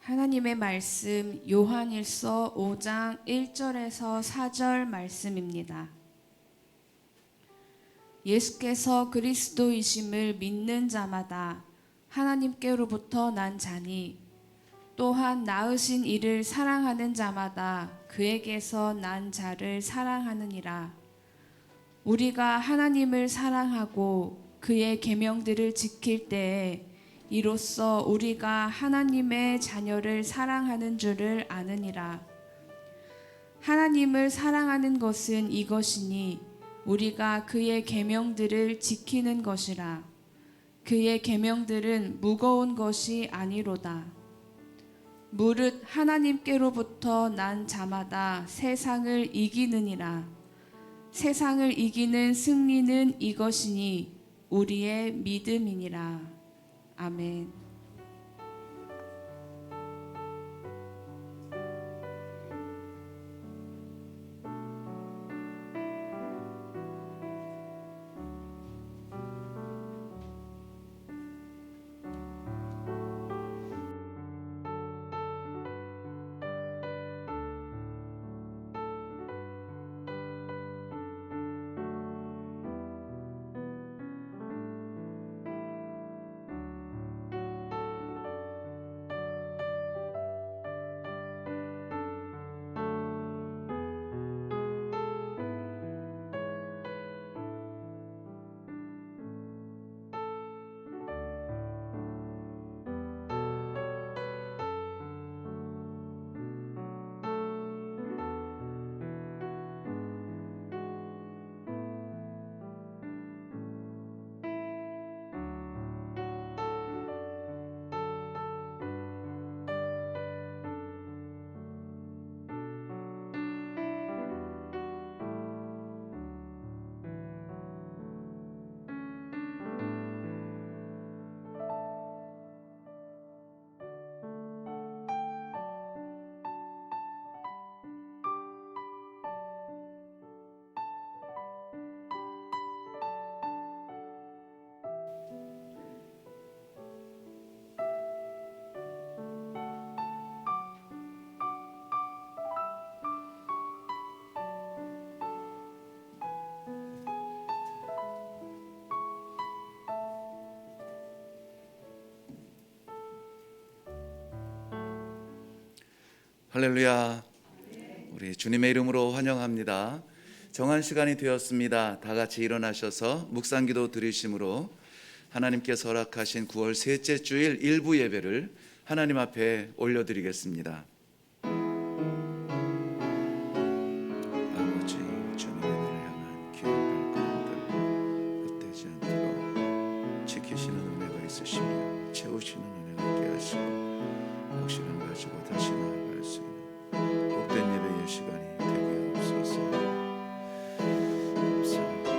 하나님의 말씀 요한일서 5장 1절에서 4절 말씀입니다. 예수께서 그리스도이심을 믿는 자마다 하나님께로부터 난 자니 또한 낳으신 이를 사랑하는 자마다 그에게서 난 자를 사랑하느니라. 우리가 하나님을 사랑하고 그의 계명들을 지킬 때에 이로써 우리가 하나님의 자녀를 사랑하는 줄을 아느니라. 하나님을 사랑하는 것은 이것이니 우리가 그의 계명들을 지키는 것이라. 그의 계명들은 무거운 것이 아니로다. 무릇 하나님께로부터 난 자마다 세상을 이기느니라. 세상을 이기는 승리는 이것이니 우리의 믿음이니라. 아멘. 할렐루야. 우리 주님의 이름으로 환영합니다. 정한 시간이 되었습니다. 다 같이 일어나셔서 묵상기도 드리심으로 하나님께서 허락하신 9월 셋째 주일 일부 예배를 하나님 앞에 올려드리겠습니다. 아버지, 주님의 나를 향한 귀한 발걸음들 헛되지 않도록 지키시는 은혜가 있으시며 채우시는 은혜가 있게 하시고 확신을 가지고 다시 나아갈 수 있는 복된 예배의 시간이 되게 없소서. 감사합니다.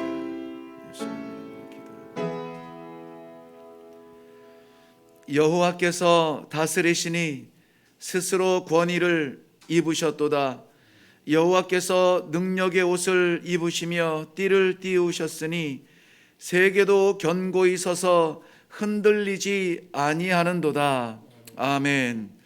예수님의 기도합니다. 여호와께서 다스리시니 스스로 권위를 입으셨도다. 여호와께서 능력의 옷을 입으시며 띠를 띄우셨으니 세계도 견고히 서서 흔들리지 아니하는도다. 아멘.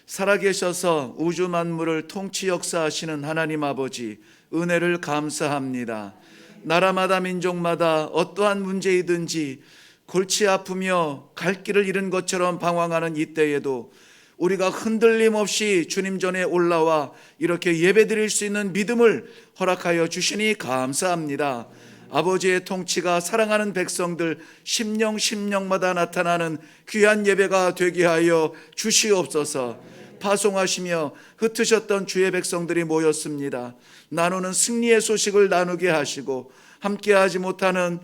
살아계셔서 우주 만물을 통치 역사하시는 하나님 아버지, 은혜를 감사합니다. 나라마다 민족마다 어떠한 문제이든지 골치 아프며 갈 길을 잃은 것처럼 방황하는 이때에도 우리가 흔들림 없이 주님 전에 올라와 이렇게 예배드릴 수 있는 믿음을 허락하여 주시니 감사합니다. 아버지의 통치가 사랑하는 백성들 심령마다 나타나는 귀한 예배가 되게 하여 주시옵소서. 파송하시며 흩으셨던 주의 백성들이 모였습니다. 나누는 승리의 소식을 나누게 하시고 함께하지 못하는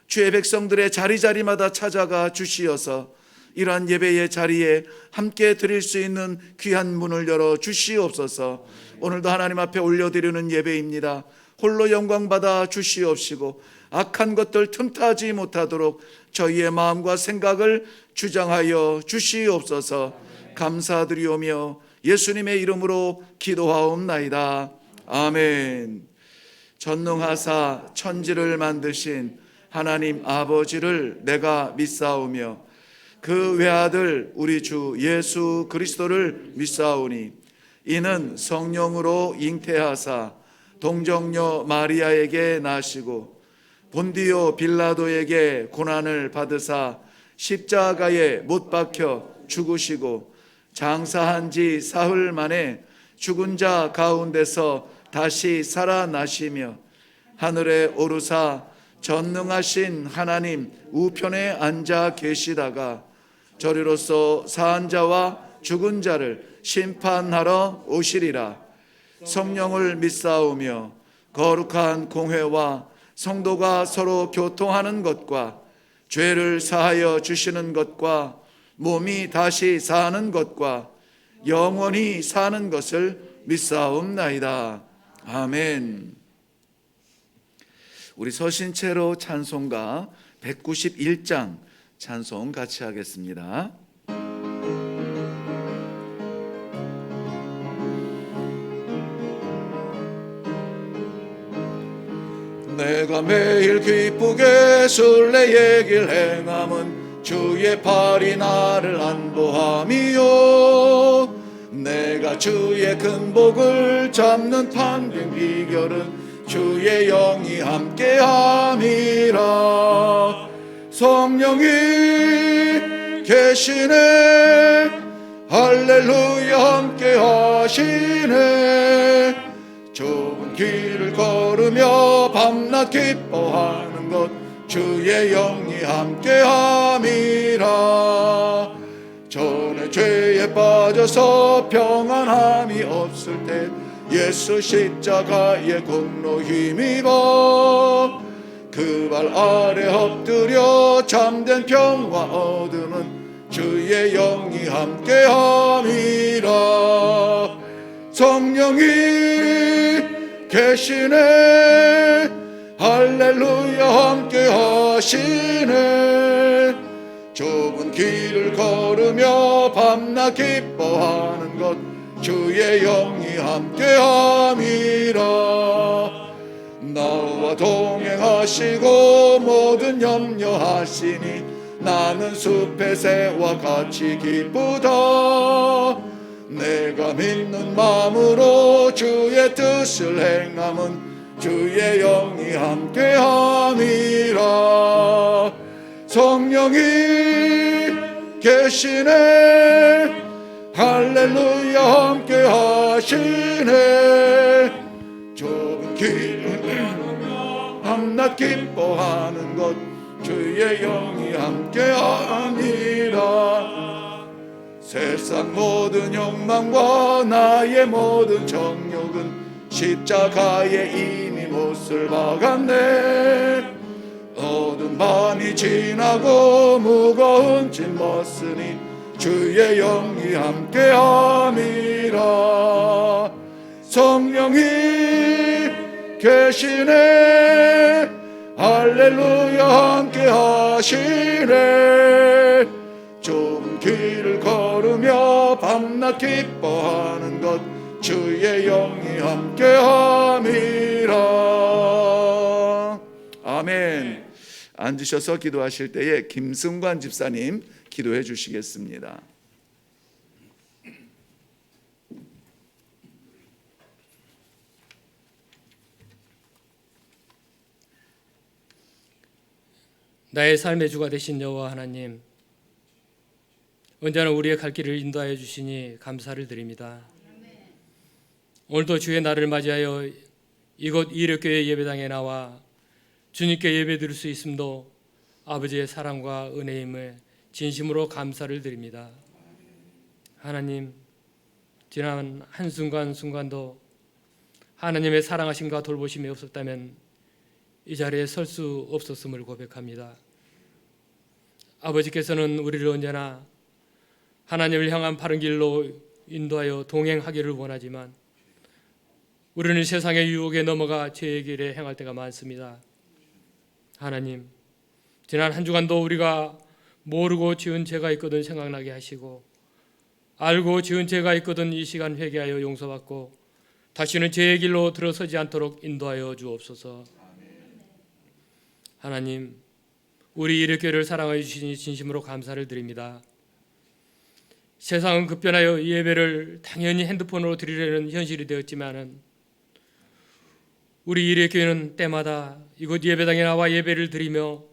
주의 백성들의 자리자리마다 찾아가 주시어서 이러한 예배의 자리에 함께 드릴 수 있는 귀한 문을 열어 주시옵소서. 오늘도 하나님 앞에 올려드리는 예배입니다. 홀로 영광 받아 주시옵시고 악한 것들 틈타지 못하도록 저희의 마음과 생각을 주장하여 주시옵소서. 감사드리오며 예수님의 이름으로 기도하옵나이다. 아멘. 전능하사 천지를 만드신 하나님 아버지를 내가 믿사오며 그 외아들 우리 주 예수 그리스도를 믿사오니 이는 성령으로 잉태하사 동정녀 마리아에게 나시고 본디오 빌라도에게 고난을 받으사 십자가에 못 박혀 죽으시고 장사한 지 사흘 만에 죽은 자 가운데서 다시 살아나시며 하늘에 오르사 전능하신 하나님 우편에 앉아 계시다가 저리로서 사한 자와 죽은 자를 심판하러 오시리라. 성령을 믿사오며 거룩한 공회와 성도가 서로 교통하는 것과 죄를 사하여 주시는 것과 몸이 다시 사는 것과 영원히 사는 것을 믿사옵나이다. 아멘. 우리 서신체로 찬송가 191장 찬송 같이 하겠습니다. 내가 매일 기쁘게 순례의 길 행함은 주의 팔이 나를 안보함이요 내가 주의 큰 복을 잡는 판된 비결은 주의 영이 함께함이라. 성령이 계시네 할렐루야 함께하시네 좁은 길을 걸으며 밤낮 기뻐하는 것 주의 영이 함께함이라. 전에 죄에 빠져서 평안함이 없을 때 예수 십자가의 공로 힘입어 그 발 아래 엎드려 참된 평화 얻으면 주의 영이 함께함이라. 성령이 계시네 할렐루야 함께하시네 좁은 길을 걸으며 밤낮 기뻐하는 것 주의 영이 함께함이라. 나와 동행하시고 모든 염려하시니 나는 숲의 새와 같이 기쁘다. 내가 믿는 마음으로 주의 뜻을 행함은 주의 영이 함께함이라. 성령이 계시네 할렐루야 함께하시네 좁은 길을 밤낮 기뻐하는 것 주의 영이 함께함이라. 세상 모든 욕망과 나의 모든 정욕은 십자가에 이미 못을 박았네. 어두운 밤이 지나고 무거운 짐 벗으니 주의 영이 함께함이라. 성령이 계시네 할렐루야 함께하시네 좁은 길을 걸으며 밤낮 기뻐하는 것 주의 영이 함께함이라. 아멘. 앉으셔서 기도하실 때에 김승관 집사님 기도해 주시겠습니다. 나의 삶의 주가 되신 여호와 하나님, 언제나 우리의 갈 길을 인도하여 주시니 감사를 드립니다. 오늘도 주의 날을 맞이하여 이곳 이력교회 예배당에 나와 주님께 예배 드릴 수 있음도 아버지의 사랑과 은혜임을 진심으로 감사를 드립니다. 하나님, 지난 한순간순간도 하나님의 사랑하심과 돌보심이 없었다면 이 자리에 설 수 없었음을 고백합니다. 아버지께서는 우리를 언제나 하나님을 향한 바른 길로 인도하여 동행하기를 원하지만 우리는 세상의 유혹에 넘어가 죄의 길에 행할 때가 많습니다. 하나님, 지난 한 주간도 우리가 모르고 지은 죄가 있거든 생각나게 하시고 알고 지은 죄가 있거든 이 시간 회개하여 용서받고 다시는 죄의 길로 들어서지 않도록 인도하여 주옵소서. 하나님, 우리 이력교회를 사랑하여 주시니 진심으로 감사를 드립니다. 세상은 급변하여 이 예배를 당연히 핸드폰으로 드리려는 현실이 되었지만은 우리 이력교회는 때마다 이곳 예배당에 나와 예배를 드리며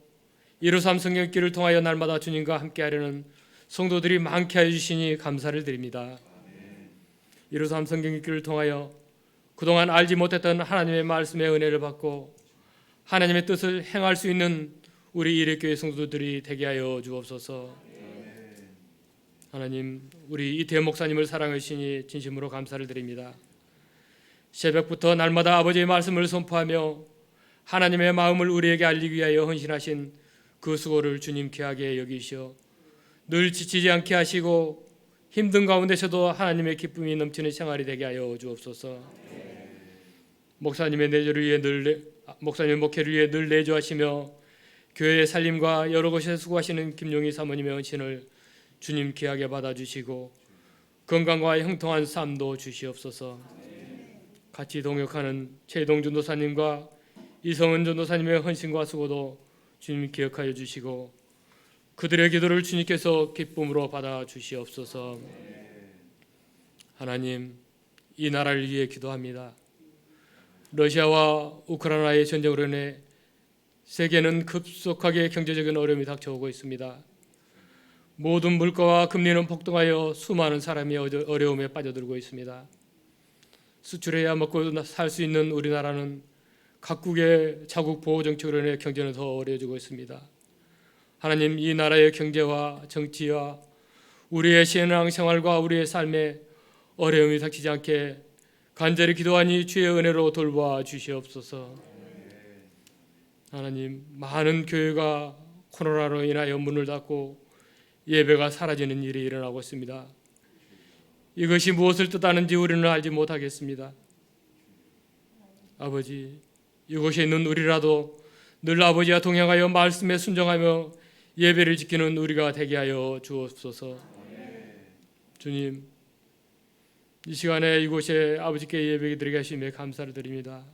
153 성경길을 통하여 날마다 주님과 함께하려는 성도들이 많게 하여 주시니 감사를 드립니다. 153 성경길을 통하여 그동안 알지 못했던 하나님의 말씀의 은혜를 받고 하나님의 뜻을 행할 수 있는 우리 이력교회 성도들이 되게 하여 주옵소서. 하나님, 우리 이태현 목사님을 사랑해 주시니 진심으로 감사를 드립니다. 새벽부터 날마다 아버지의 말씀을 선포하며 하나님의 마음을 우리에게 알리기 위하여 헌신하신 그 수고를 주님 귀하게 여기시어 늘 지치지 않게 하시고 힘든 가운데서도 하나님의 기쁨이 넘치는 생활이 되게 하여 주옵소서. 목사님의 내조를 위해 목사님의 목회를 위해 늘 내조하시며 교회의 살림과 여러 곳에 수고하시는 김용희 사모님의 헌신을 주님 귀하게 받아주시고 건강과 형통한 삶도 주시옵소서. 같이 동역하는 최동 전도사님과 이성은 전도사님의 헌신과 수고도 주님 기억하여 주시고 그들의 기도를 주님께서 기쁨으로 받아 주시옵소서. 하나님, 이 나라를 위해 기도합니다. 러시아와 우크라이나의 전쟁으로 인해 세계는 급속하게 경제적인 어려움이 닥쳐오고 있습니다. 모든 물가와 금리는 폭등하여 수많은 사람이 어려움에 빠져들고 있습니다. 수출해야 먹고 살 수 있는 우리나라는 각국의 자국 보호 정책으로 인해 경제는 더 어려워지고 있습니다. 하나님, 이 나라의 경제와 정치와 우리의 신앙생활과 우리의 삶에 어려움이 닥치지 않게 간절히 기도하니 주의 은혜로 돌보아 주시옵소서. 하나님, 많은 교회가 코로나로 인하여 문을 닫고 예배가 사라지는 일이 일어나고 있습니다. 이것이 무엇을 뜻하는지 우리는 알지 못하겠습니다. 아버지, 이곳에 있는 우리라도 늘 아버지와 동행하여 말씀에 순종하며 예배를 지키는 우리가 되게 하여 주옵소서. 주님, 이 시간에 이곳에 아버지께 예배 드리게 하심에 감사를 드립니다.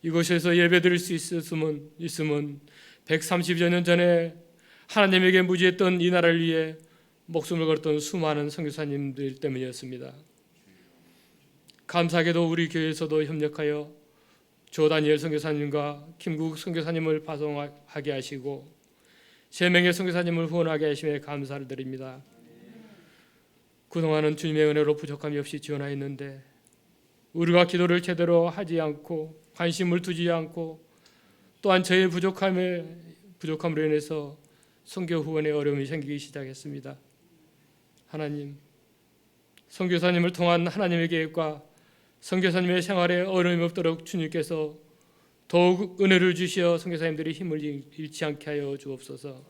이곳에서 예배 드릴 수 있으면 130여 년 전에 하나님에게 무지했던 이 나라를 위해 목숨을 걸었던 수많은 선교사님들 때문이었습니다. 감사하게도 우리 교회에서도 협력하여 조 다니엘 선교사님과 김국 선교사님을 파송하게 하시고 3명의 선교사님을 후원하게 하심에 감사를 드립니다. 그동안은 주님의 은혜로 부족함이 없이 지원하였는데 우리가 기도를 제대로 하지 않고 관심을 두지 않고 또한 저의 부족함으로 인해서 선교 후원에 어려움이 생기기 시작했습니다. 하나님, 선교사님을 통한 하나님의 계획과 선교사님의 생활에 어려움이 없도록 주님께서 더욱 은혜를 주시어 선교사님들이 힘을 잃지 않게 하여 주옵소서.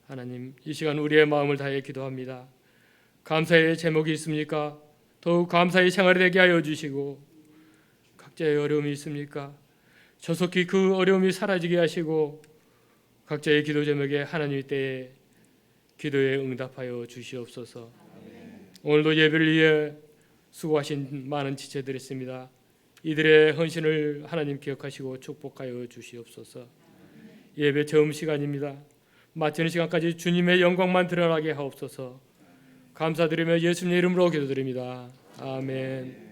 하나님, 이 시간 우리의 마음을 다해 기도합니다. 감사의 제목이 있습니까? 더욱 감사의 생활이 되게 하여 주시고 각자의 어려움이 있습니까? 조속히 그 어려움이 사라지게 하시고 각자의 기도 제목에 하나님의 때에 기도에 응답하여 주시옵소서. 오늘도 예배를 위해 수고하신 많은 지체들이 있습니다. 이들의 헌신을 하나님 기억하시고 축복하여 주시옵소서. 예배 처음 시간입니다. 마치는 시간까지 주님의 영광만 드러나게 하옵소서. 감사드리며 예수님 이름으로 기도드립니다. 아멘.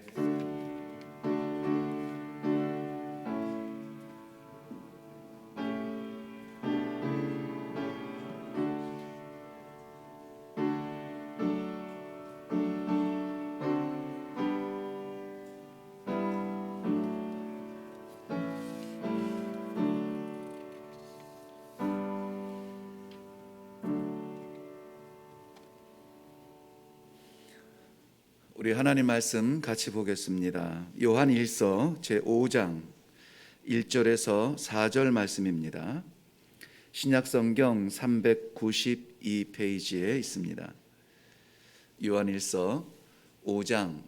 우리 하나님 말씀 같이 보겠습니다. 요한 1서 제5장 1절에서 4절 말씀입니다. 신약성경 392페이지에 있습니다. 요한 1서 5장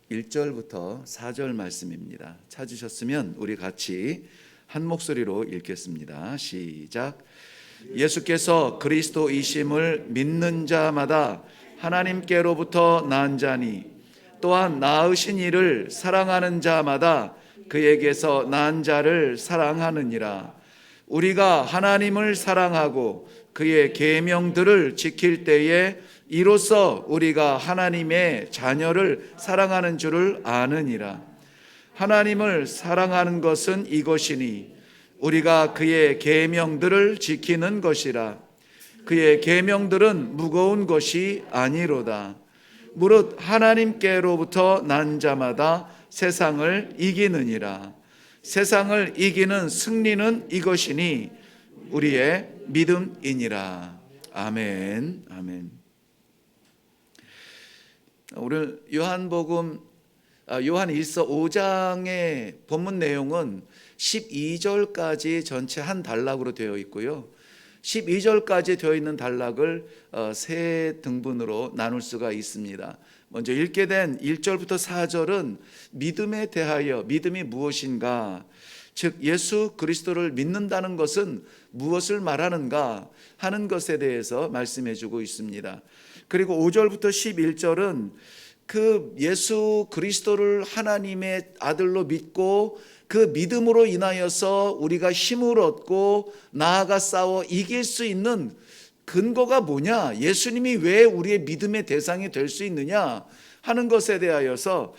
1절부터 4절 말씀입니다. 찾으셨으면 우리 같이 한 목소리로 읽겠습니다. 시작. 예수께서 그리스도이심을 믿는 자마다 하나님께로부터 난 자니 또한 낳으신 이를 사랑하는 자마다 그에게서 난 자를 사랑하느니라. 우리가 하나님을 사랑하고 그의 계명들을 지킬 때에 이로써 우리가 하나님의 자녀를 사랑하는 줄을 아느니라. 하나님을 사랑하는 것은 이것이니 우리가 그의 계명들을 지키는 것이라. 그의 계명들은 무거운 것이 아니로다. 무릇 하나님께로부터 난 자마다 세상을 이기느니라. 세상을 이기는 승리는 이것이니 우리의 믿음이니라. 아멘. 아멘. 오늘 요한복음 요한 1서 5장의 본문 내용은 12절까지 전체 한 단락으로 되어 있고요. 12절까지 되어 있는 단락을 세 등분으로 나눌 수가 있습니다. 먼저 읽게 된 1절부터 4절은 믿음에 대하여 믿음이 무엇인가, 즉 예수 그리스도를 믿는다는 것은 무엇을 말하는가 하는 것에 대해서 말씀해 주고 있습니다. 그리고 5절부터 11절은 그 예수 그리스도를 하나님의 아들로 믿고 그 믿음으로 인하여서 우리가 힘을 얻고 나아가 싸워 이길 수 있는 근거가 뭐냐, 예수님이 왜 우리의 믿음의 대상이 될 수 있느냐 하는 것에 대하여서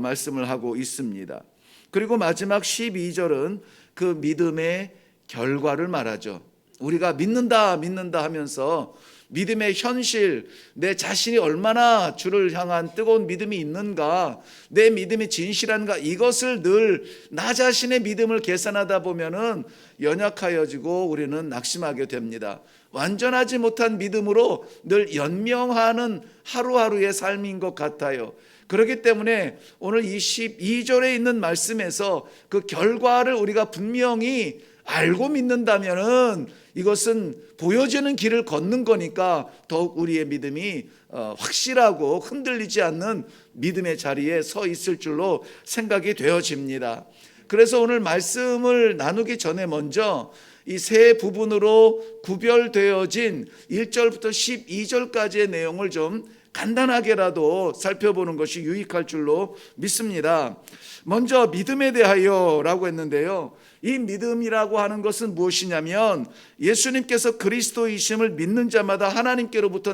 말씀을 하고 있습니다. 그리고 마지막 12절은 그 믿음의 결과를 말하죠. 우리가 믿는다 하면서 믿음의 현실, 내 자신이 얼마나 주를 향한 뜨거운 믿음이 있는가, 내 믿음이 진실한가, 이것을 늘 나 자신의 믿음을 계산하다 보면은 연약하여지고 우리는 낙심하게 됩니다. 완전하지 못한 믿음으로 늘 연명하는 하루하루의 삶인 것 같아요. 그렇기 때문에 오늘 22절에 있는 말씀에서 그 결과를 우리가 분명히 알고 믿는다면은 이것은 보여지는 길을 걷는 거니까 더욱 우리의 믿음이 확실하고 흔들리지 않는 믿음의 자리에 서 있을 줄로 생각이 되어집니다. 그래서 오늘 말씀을 나누기 전에 먼저 이 세 부분으로 구별되어진 1절부터 12절까지의 내용을 좀 간단하게라도 살펴보는 것이 유익할 줄로 믿습니다. 먼저 믿음에 대하여라고 했는데요, 이 믿음이라고 하는 것은 무엇이냐면 예수님께서 그리스도이심을 믿는 자마다 하나님께로부터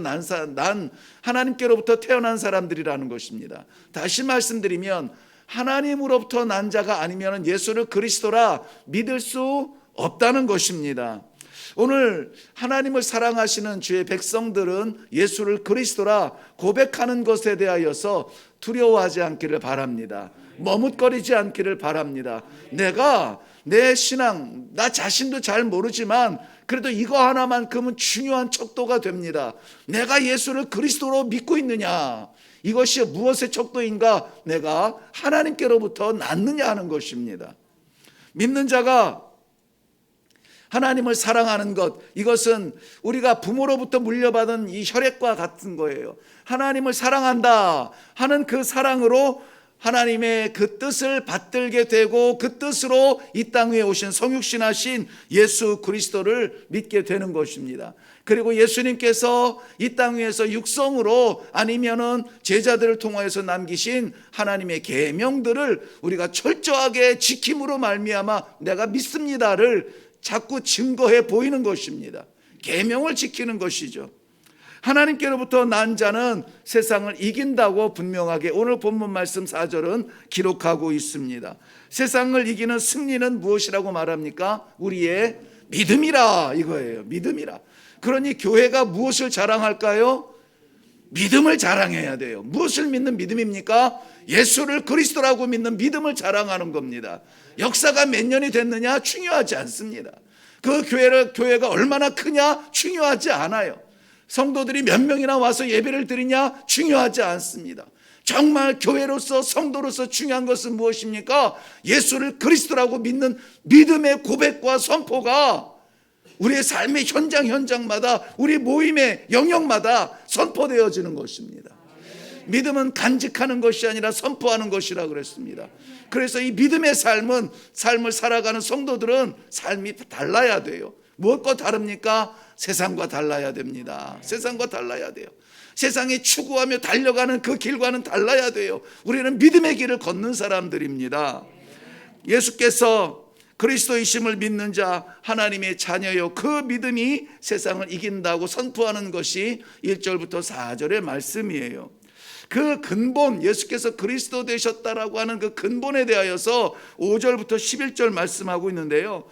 하나님께로부터 태어난 사람들이라는 것입니다. 다시 말씀드리면 하나님으로부터 난 자가 아니면 예수를 그리스도라 믿을 수 없다는 것입니다. 오늘 하나님을 사랑하시는 주의 백성들은 예수를 그리스도라 고백하는 것에 대하여서 두려워하지 않기를 바랍니다. 머뭇거리지 않기를 바랍니다. 내가 내 신앙, 나 자신도 잘 모르지만 그래도 이거 하나만큼은 중요한 척도가 됩니다. 내가 예수를 그리스도로 믿고 있느냐, 이것이 무엇의 척도인가? 내가 하나님께로부터 낳느냐 하는 것입니다. 믿는 자가 하나님을 사랑하는 것, 이것은 우리가 부모로부터 물려받은 이 혈액과 같은 거예요. 하나님을 사랑한다 하는 그 사랑으로 하나님의 그 뜻을 받들게 되고 그 뜻으로 이 땅 위에 오신 성육신하신 예수 그리스도를 믿게 되는 것입니다. 그리고 예수님께서 이 땅 위에서 육성으로 아니면은 제자들을 통하여서 남기신 하나님의 계명들을 우리가 철저하게 지킴으로 말미암아 내가 믿습니다를 자꾸 증거해 보이는 것입니다. 계명을 지키는 것이죠. 하나님께로부터 난 자는 세상을 이긴다고 분명하게 오늘 본문 말씀 4절은 기록하고 있습니다. 세상을 이기는 승리는 무엇이라고 말합니까? 우리의 믿음이라, 이거예요. 믿음이라. 그러니 교회가 무엇을 자랑할까요? 믿음을 자랑해야 돼요. 무엇을 믿는 믿음입니까? 예수를 그리스도라고 믿는 믿음을 자랑하는 겁니다. 역사가 몇 년이 됐느냐 중요하지 않습니다. 그 교회가 얼마나 크냐 중요하지 않아요. 성도들이 몇 명이나 와서 예배를 드리냐 중요하지 않습니다. 정말 교회로서 성도로서 중요한 것은 무엇입니까? 예수를 그리스도라고 믿는 믿음의 고백과 선포가 우리의 삶의 현장마다 우리 모임의 영역마다 선포되어지는 것입니다. 믿음은 간직하는 것이 아니라 선포하는 것이라 그랬습니다. 그래서 이 믿음의 삶을 살아가는 성도들은 삶이 달라야 돼요. 무엇과 다릅니까? 세상과 달라야 됩니다. 세상과 달라야 돼요. 세상에 추구하며 달려가는 그 길과는 달라야 돼요. 우리는 믿음의 길을 걷는 사람들입니다. 예수께서 그리스도이심을 믿는 자 하나님의 자녀요 그 믿음이 세상을 이긴다고 선포하는 것이 1절부터 4절의 말씀이에요. 그 근본, 예수께서 그리스도 되셨다라고 하는 그 근본에 대하여서 5절부터 11절 말씀하고 있는데요,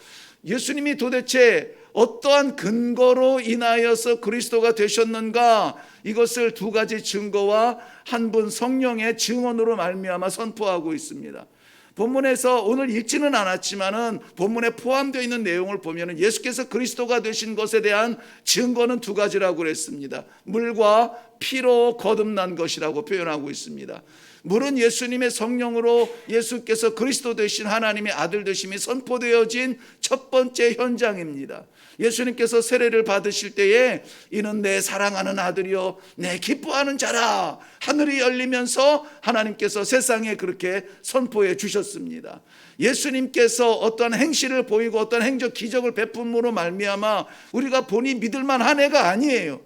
예수님이 도대체 어떠한 근거로 인하여서 그리스도가 되셨는가, 이것을 두 가지 증거와 한 분 성령의 증언으로 말미암아 선포하고 있습니다. 본문에서 오늘 읽지는 않았지만은 본문에 포함되어 있는 내용을 보면은 예수께서 그리스도가 되신 것에 대한 증거는 두 가지라고 그랬습니다. 물과 피로 거듭난 것이라고 표현하고 있습니다. 물은 예수님의 성령으로 예수께서 그리스도 되신 하나님의 아들 되심이 선포되어진 첫 번째 현장입니다. 예수님께서 세례를 받으실 때에 이는 내 사랑하는 아들이요 내 기뻐하는 자라, 하늘이 열리면서 하나님께서 세상에 그렇게 선포해 주셨습니다. 예수님께서 어떤 행실을 보이고 어떤 행적 기적을 베품으로 말미암아 우리가 보니 믿을만한 애가 아니에요.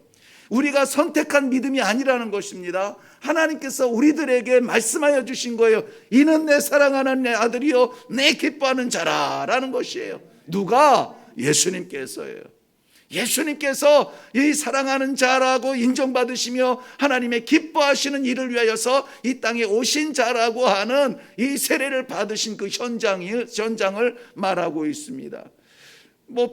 우리가 선택한 믿음이 아니라는 것입니다. 하나님께서 우리들에게 말씀하여 주신 거예요. 이는 내 사랑하는 내 아들이요 내 기뻐하는 자라라는 것이에요. 누가? 예수님께서예요. 예수님께서 이 사랑하는 자라고 인정받으시며 하나님의 기뻐하시는 일을 위하여서 이 땅에 오신 자라고 하는 이 세례를 받으신 그 현장을 말하고 있습니다.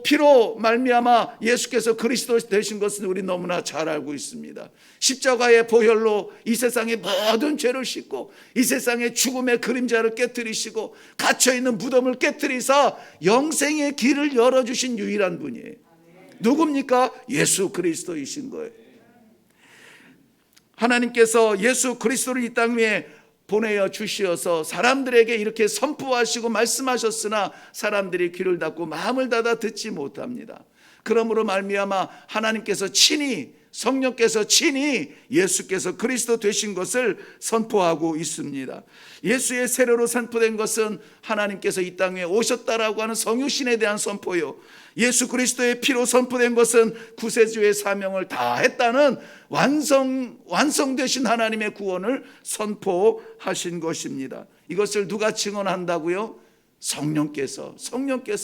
피로 말미암아 예수께서 그리스도 되신 것은 우리 너무나 잘 알고 있습니다. 십자가의 보혈로 이 세상의 모든 죄를 씻고 이 세상의 죽음의 그림자를 깨뜨리시고 갇혀있는 무덤을 깨뜨리사 영생의 길을 열어주신 유일한 분이에요. 누굽니까? 예수 그리스도이신 거예요. 하나님께서 예수 그리스도를 이 땅 위에 보내어 주시어서 사람들에게 이렇게 선포하시고 말씀하셨으나 사람들이 귀를 닫고 마음을 닫아 듣지 못합니다. 그러므로 말미암아 하나님께서 친히, 성령께서 친히 예수께서 그리스도 되신 것을 선포하고 있습니다. 예수의 세례로 선포된 것은 하나님께서 이 땅에 오셨다라고 하는 성유신에 대한 선포요, 예수 그리스도의 피로 선포된 것은 구세주의 사명을 다했다는 완성되신 하나님의 구원을 선포하신 것입니다. 이것을 누가 증언한다고요? 성령께서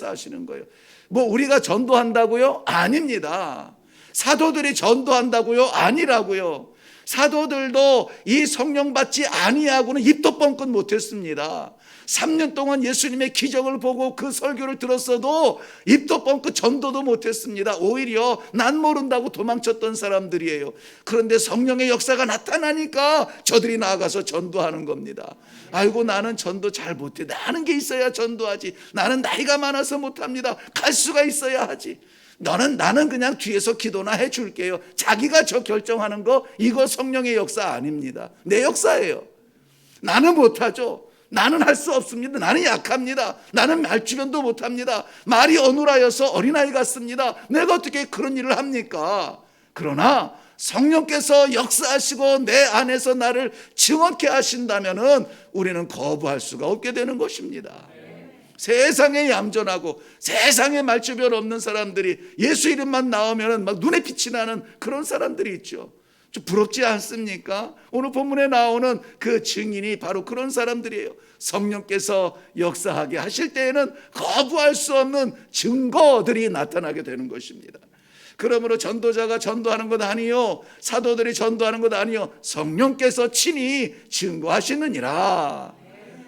하시는 거예요. 우리가 전도한다고요? 아닙니다. 사도들이 전도한다고요? 아니라고요. 사도들도 이 성령 받지 아니하고는 입도 뻥끗 못했습니다. 3년 동안 예수님의 기적을 보고 그 설교를 들었어도 입도 뻥끗 전도도 못했습니다. 오히려 난 모른다고 도망쳤던 사람들이에요. 그런데 성령의 역사가 나타나니까 저들이 나아가서 전도하는 겁니다. 아이고 나는 전도 잘 못해, 나는 게 있어야 전도하지, 나는 나이가 많아서 못합니다, 갈 수가 있어야 하지, 나는 그냥 뒤에서 기도나 해줄게요. 자기가 저 결정하는 거, 이거 성령의 역사 아닙니다. 내 역사예요. 나는 못하죠. 나는 할 수 없습니다. 나는 약합니다. 나는 말주변도 못합니다. 말이 어눌하여서 어린아이 같습니다. 내가 어떻게 그런 일을 합니까? 그러나 성령께서 역사하시고 내 안에서 나를 증언케 하신다면은 우리는 거부할 수가 없게 되는 것입니다. 세상에 얌전하고 세상에 말주변 없는 사람들이 예수 이름만 나오면 막 눈에 빛이 나는 그런 사람들이 있죠. 좀 부럽지 않습니까? 오늘 본문에 나오는 그 증인이 바로 그런 사람들이에요. 성령께서 역사하게 하실 때에는 거부할 수 없는 증거들이 나타나게 되는 것입니다. 그러므로 전도자가 전도하는 것 아니요, 사도들이 전도하는 것 아니요, 성령께서 친히 증거하시느니라.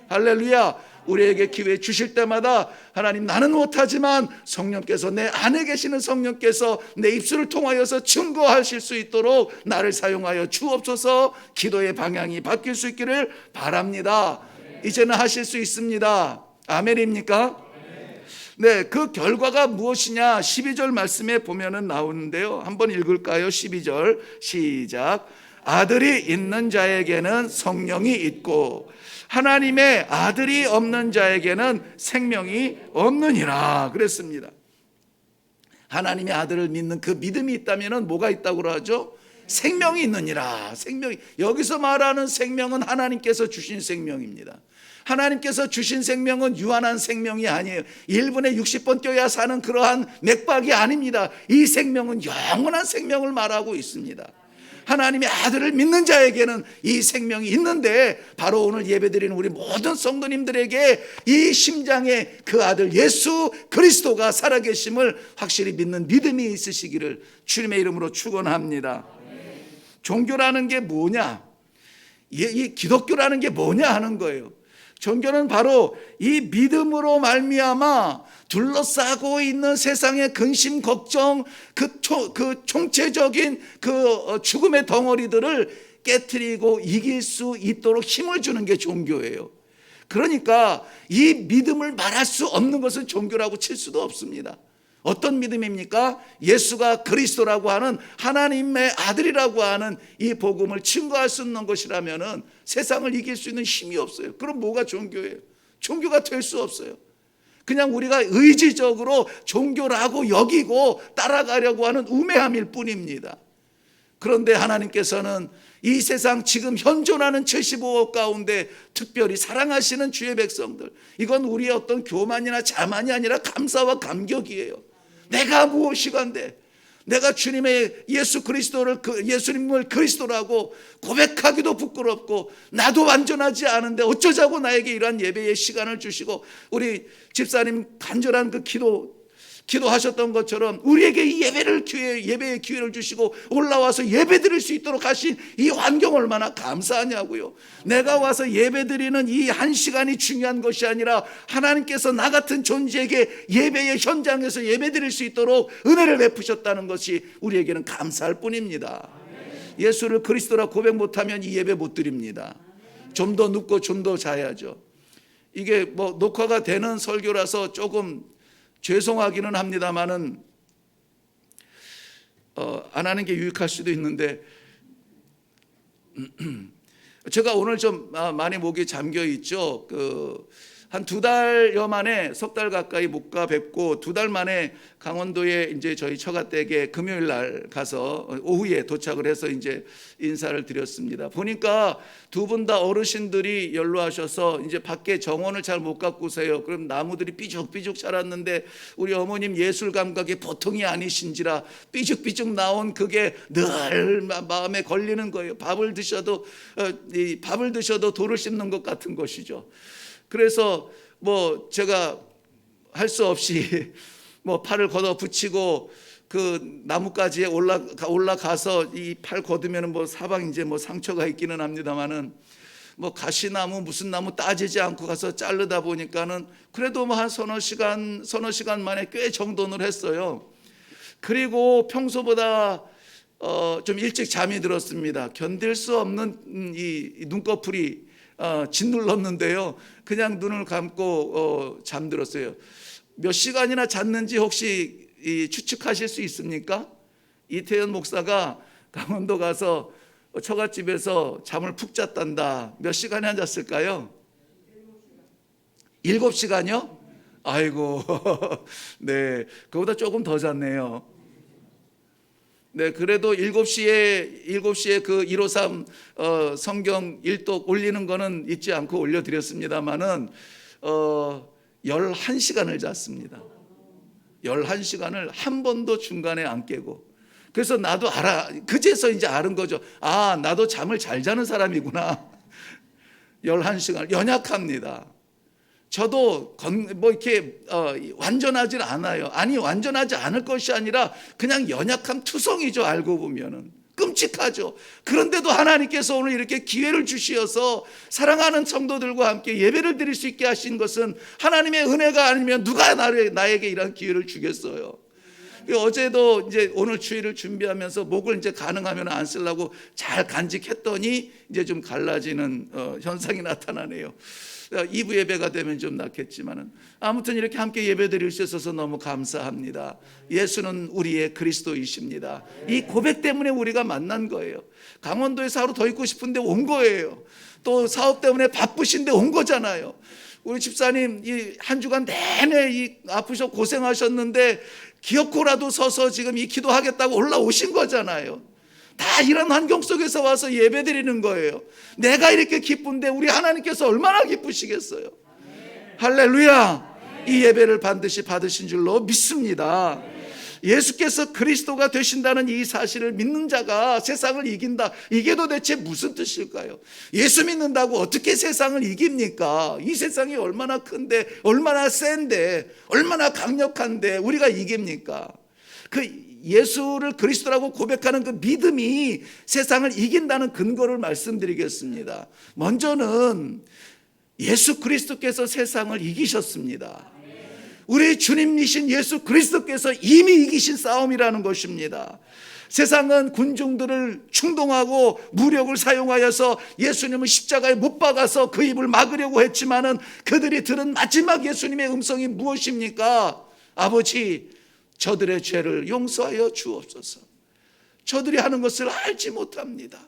할렐루야. 우리에게 기회 주실 때마다 하나님, 나는 못하지만 성령께서, 내 안에 계시는 성령께서 내 입술을 통하여서 증거하실 수 있도록 나를 사용하여 주옵소서. 기도의 방향이 바뀔 수 있기를 바랍니다. 이제는 하실 수 있습니다. 아멘입니까? 네, 그 결과가 무엇이냐 12절 말씀에 보면은 나오는데요, 한번 읽을까요? 12절 시작. 아들이 있는 자에게는 성령이 있고 하나님의 아들이 없는 자에게는 생명이 없느니라 그랬습니다. 하나님의 아들을 믿는 그 믿음이 있다면 뭐가 있다고 하죠? 생명이 있느니라. 생명이, 여기서 말하는 생명은 하나님께서 주신 생명입니다. 하나님께서 주신 생명은 유한한 생명이 아니에요. 1분에 60번 뛰어야 사는 그러한 맥박이 아닙니다. 이 생명은 영원한 생명을 말하고 있습니다. 하나님의 아들을 믿는 자에게는 이 생명이 있는데, 바로 오늘 예배드리는 우리 모든 성도님들에게 이 심장에 그 아들 예수 그리스도가 살아계심을 확실히 믿는 믿음이 있으시기를 주님의 이름으로 축원합니다. 종교라는 게 뭐냐? 이 기독교라는 게 뭐냐 하는 거예요. 종교는 바로 이 믿음으로 말미암아 둘러싸고 있는 세상의 근심 걱정, 그 총체적인 그 죽음의 덩어리들을 깨트리고 이길 수 있도록 힘을 주는 게 종교예요. 그러니까 이 믿음을 말할 수 없는 것은 종교라고 칠 수도 없습니다. 어떤 믿음입니까? 예수가 그리스도라고 하는 하나님의 아들이라고 하는 이 복음을 증거할 수 있는 것이라면은 세상을 이길 수 있는 힘이 없어요. 그럼 뭐가 종교예요? 종교가 될 수 없어요. 그냥 우리가 의지적으로 종교라고 여기고 따라가려고 하는 우매함일 뿐입니다. 그런데 하나님께서는 이 세상 지금 현존하는 75억 가운데 특별히 사랑하시는 주의 백성들, 이건 우리의 어떤 교만이나 자만이 아니라 감사와 감격이에요. 내가 무엇이간데, 내가 주님의 예수 그리스도를, 예수님을 그리스도라고 고백하기도 부끄럽고 나도 완전하지 않은데 어쩌자고 나에게 이러한 예배의 시간을 주시고, 우리 집사님 간절한 그 기도하셨던 것처럼 우리에게 이 예배의 기회를 주시고 올라와서 예배드릴 수 있도록 하신 이 환경 얼마나 감사하냐고요. 내가 와서 예배드리는 이 한 시간이 중요한 것이 아니라 하나님께서 나 같은 존재에게 예배의 현장에서 예배드릴 수 있도록 은혜를 베푸셨다는 것이 우리에게는 감사할 뿐입니다. 예수를 그리스도라 고백 못하면 이 예배 못 드립니다. 좀 더 눕고 좀 더 자야죠. 이게 뭐 녹화가 되는 설교라서 조금 죄송하기는 합니다만은 안 하는 게 유익할 수도 있는데, 제가 오늘 좀 많이 목이 잠겨 있죠. 한 2달여 만에, 3달 가까이 못 가 뵙고 2달 만에 강원도에 이제 저희 처가댁에 금요일 날 가서 오후에 도착을 해서 이제 인사를 드렸습니다. 보니까 두 분 다 어르신들이 연로하셔서 이제 밖에 정원을 잘 못 가꾸세요. 그럼 나무들이 삐죽삐죽 자랐는데 우리 어머님 예술 감각이 보통이 아니신지라 삐죽삐죽 나온 그게 늘 마음에 걸리는 거예요. 밥을 드셔도 돌을 씹는 것 같은 것이죠. 그래서 뭐 제가 할 수 없이 뭐 팔을 걷어 붙이고 그 나무까지에 올라가서 이 팔 걷으면 뭐 사방 이제 뭐 상처가 있기는 합니다만은, 뭐 가시나무 무슨 나무 따지지 않고 가서 자르다 보니까는 그래도 뭐 한 서너 시간 만에 꽤 정돈을 했어요. 그리고 평소보다 좀 일찍 잠이 들었습니다. 견딜 수 없는 이 눈꺼풀이 짓눌렀는데요. 그냥 눈을 감고 잠들었어요. 몇 시간이나 잤는지 혹시 추측하실 수 있습니까? 이태현 목사가 강원도 가서 처갓집에서 잠을 푹 잤단다. 몇 시간이나 잤을까요? 7시간이요? 아이고, 네, 그보다 조금 더 잤네요. 네, 그래도 7시에 그 153 성경 일독 올리는 거는 잊지 않고 올려드렸습니다만은 11시간을 잤습니다. 11시간을 한 번도 중간에 안 깨고. 그래서 나도 그제서 이제 아는 거죠. 아, 나도 잠을 잘 자는 사람이구나. 11시간 연약합니다. 저도 뭐 이렇게 완전하진 않아요. 아니, 완전하지 않을 것이 아니라 그냥 연약한 투성이죠. 알고 보면은 끔찍하죠. 그런데도 하나님께서 오늘 이렇게 기회를 주시어서 사랑하는 성도들과 함께 예배를 드릴 수 있게 하신 것은 하나님의 은혜가 아니면 누가 나에게 이런 기회를 주겠어요. 어제도 이제 오늘 주일을 준비하면서 목을 이제 가능하면 안 쓰려고 잘 간직했더니 이제 좀 갈라지는 현상이 나타나네요. 2부 예배가 되면 좀 낫겠지만은, 아무튼 이렇게 함께 예배 드릴 수 있어서 너무 감사합니다. 예수는 우리의 그리스도이십니다. 이 고백 때문에 우리가 만난 거예요. 강원도에서 하루 더 있고 싶은데 온 거예요. 또 사업 때문에 바쁘신데 온 거잖아요. 우리 집사님 이 한 주간 내내 아프셔 고생하셨는데 기어코라도 서서 지금 이 기도하겠다고 올라오신 거잖아요. 다 이런 환경 속에서 와서 예배 드리는 거예요. 내가 이렇게 기쁜데 우리 하나님께서 얼마나 기쁘시겠어요. 할렐루야. 이 예배를 반드시 받으신 줄로 믿습니다. 예수께서 그리스도가 되신다는 이 사실을 믿는 자가 세상을 이긴다. 이게 도대체 무슨 뜻일까요? 예수 믿는다고 어떻게 세상을 이깁니까? 이 세상이 얼마나 큰데, 얼마나 센데, 얼마나 강력한데 우리가 이깁니까? 그 예수를 그리스도라고 고백하는 그 믿음이 세상을 이긴다는 근거를 말씀드리겠습니다. 먼저는 예수 그리스도께서 세상을 이기셨습니다. 우리 주님이신 예수 그리스도께서 이미 이기신 싸움이라는 것입니다. 세상은 군중들을 충동하고 무력을 사용하여서 예수님을 십자가에 못 박아서 그 입을 막으려고 했지만은 그들이 들은 마지막 예수님의 음성이 무엇입니까? 아버지, 저들의 죄를 용서하여 주옵소서. 저들이 하는 것을 알지 못합니다.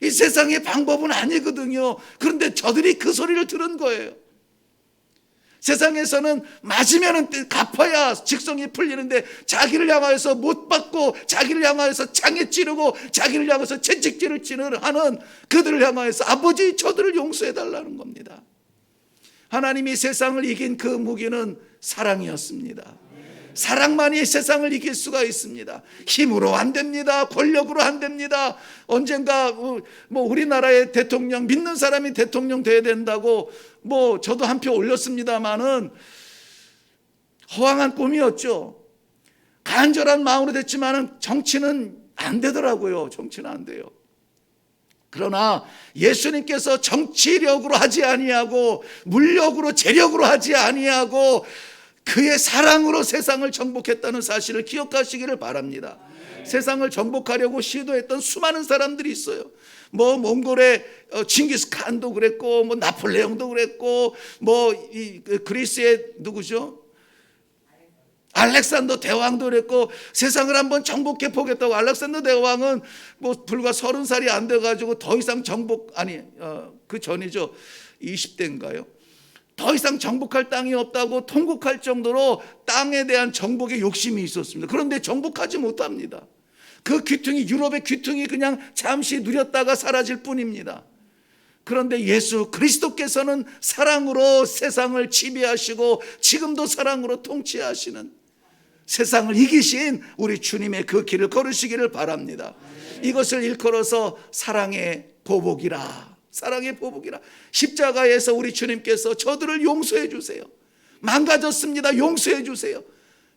이 세상의 방법은 아니거든요. 그런데 저들이 그 소리를 들은 거예요. 세상에서는 맞으면 갚아야 직성이 풀리는데 자기를 향하여서 못 받고 자기를 향하여서 창에 찌르고 자기를 향해서 채찍질을 하는 그들을 향하여서 아버지, 저들을 용서해 달라는 겁니다. 하나님이 세상을 이긴 그 무기는 사랑이었습니다. 사랑만이 세상을 이길 수가 있습니다. 힘으로 안 됩니다. 권력으로 안 됩니다. 언젠가 우리나라의 대통령, 믿는 사람이 대통령 돼야 된다고 저도 한 표 올렸습니다마는 허황한 꿈이었죠. 간절한 마음으로 됐지만은 정치는 안 되더라고요. 정치는 안 돼요. 그러나 예수님께서 정치력으로 하지 아니하고 물력으로 재력으로 하지 아니하고 그의 사랑으로 세상을 정복했다는 사실을 기억하시기를 바랍니다. 세상을 정복하려고 시도했던 수많은 사람들이 있어요. 몽골의 칭기스칸도 그랬고, 나폴레옹도 그랬고, 그리스의 누구죠? 알렉산더 대왕도 그랬고, 세상을 한번 정복해 보겠다고. 알렉산더 대왕은 불과 30살이 안 돼가지고 더 이상 그 전이죠. 20대인가요? 더 이상 정복할 땅이 없다고 통곡할 정도로 땅에 대한 정복의 욕심이 있었습니다. 그런데 정복하지 못합니다. 그 귀퉁이, 유럽의 귀퉁이 그냥 잠시 누렸다가 사라질 뿐입니다. 그런데 예수 그리스도께서는 사랑으로 세상을 지배하시고 지금도 사랑으로 통치하시는, 세상을 이기신 우리 주님의 그 길을 걸으시기를 바랍니다. 이것을 일컬어서 사랑의 보복이라. 사랑의 보복이라. 십자가에서 우리 주님께서 저들을 용서해 주세요. 망가졌습니다. 용서해 주세요.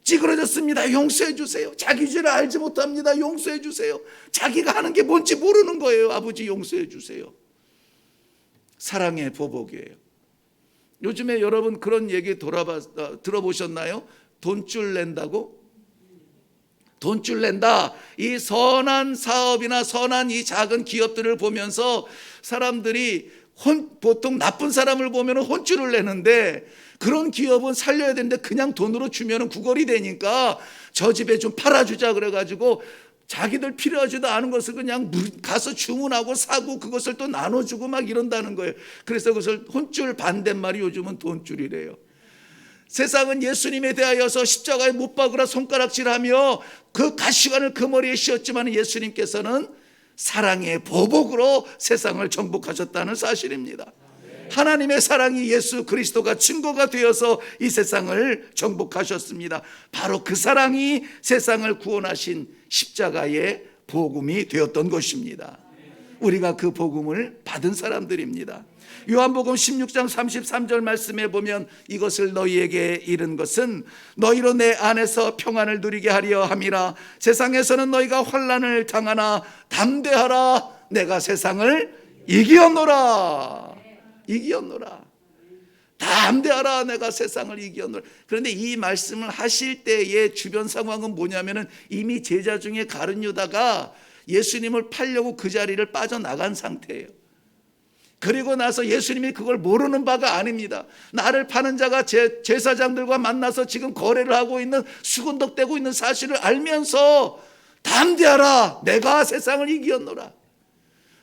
찌그러졌습니다. 용서해 주세요. 자기 죄를 알지 못합니다. 용서해 주세요. 자기가 하는 게 뭔지 모르는 거예요. 아버지, 용서해 주세요. 사랑의 보복이에요. 요즘에 여러분 그런 얘기 들어보셨나요? 돈줄 낸다고? 돈줄 낸다. 이 선한 사업이나 선한 이 작은 기업들을 보면서 사람들이 보통 나쁜 사람을 보면 혼줄을 내는데, 그런 기업은 살려야 되는데 그냥 돈으로 주면 구걸이 되니까 저 집에 좀 팔아주자 그래가지고 자기들 필요하지도 않은 것을 그냥 가서 주문하고 사고 그것을 또 나눠주고 막 이런다는 거예요. 그래서 그것을 혼줄 반대말이 요즘은 돈줄이래요. 세상은 예수님에 대하여서 십자가에 못 박으라 손가락질하며 그 가시관을 그 머리에 씌웠지만 예수님께서는 사랑의 보복으로 세상을 정복하셨다는 사실입니다. 하나님의 사랑이 예수 그리스도가 증거가 되어서 이 세상을 정복하셨습니다. 바로 그 사랑이 세상을 구원하신 십자가의 복음이 되었던 것입니다. 우리가 그 복음을 받은 사람들입니다. 요한복음 16장 33절 말씀에 보면 이것을 너희에게 이른 것은 너희로 내 안에서 평안을 누리게 하려 함이라. 세상에서는 너희가 환난을 당하나 담대하라. 내가 세상을 이기었노라. 이기었노라. 담대하라. 내가 세상을 이기었노라. 그런데 이 말씀을 하실 때의 주변 상황은 뭐냐면은 이미 제자 중에 가룟 유다가 예수님을 팔려고 그 자리를 빠져나간 상태예요. 그리고 나서 예수님이 그걸 모르는 바가 아닙니다. 나를 파는 자가 제사장들과 만나서 지금 거래를 하고 있는, 수군덕대고 있는 사실을 알면서 담대하라. 내가 세상을 이기었노라.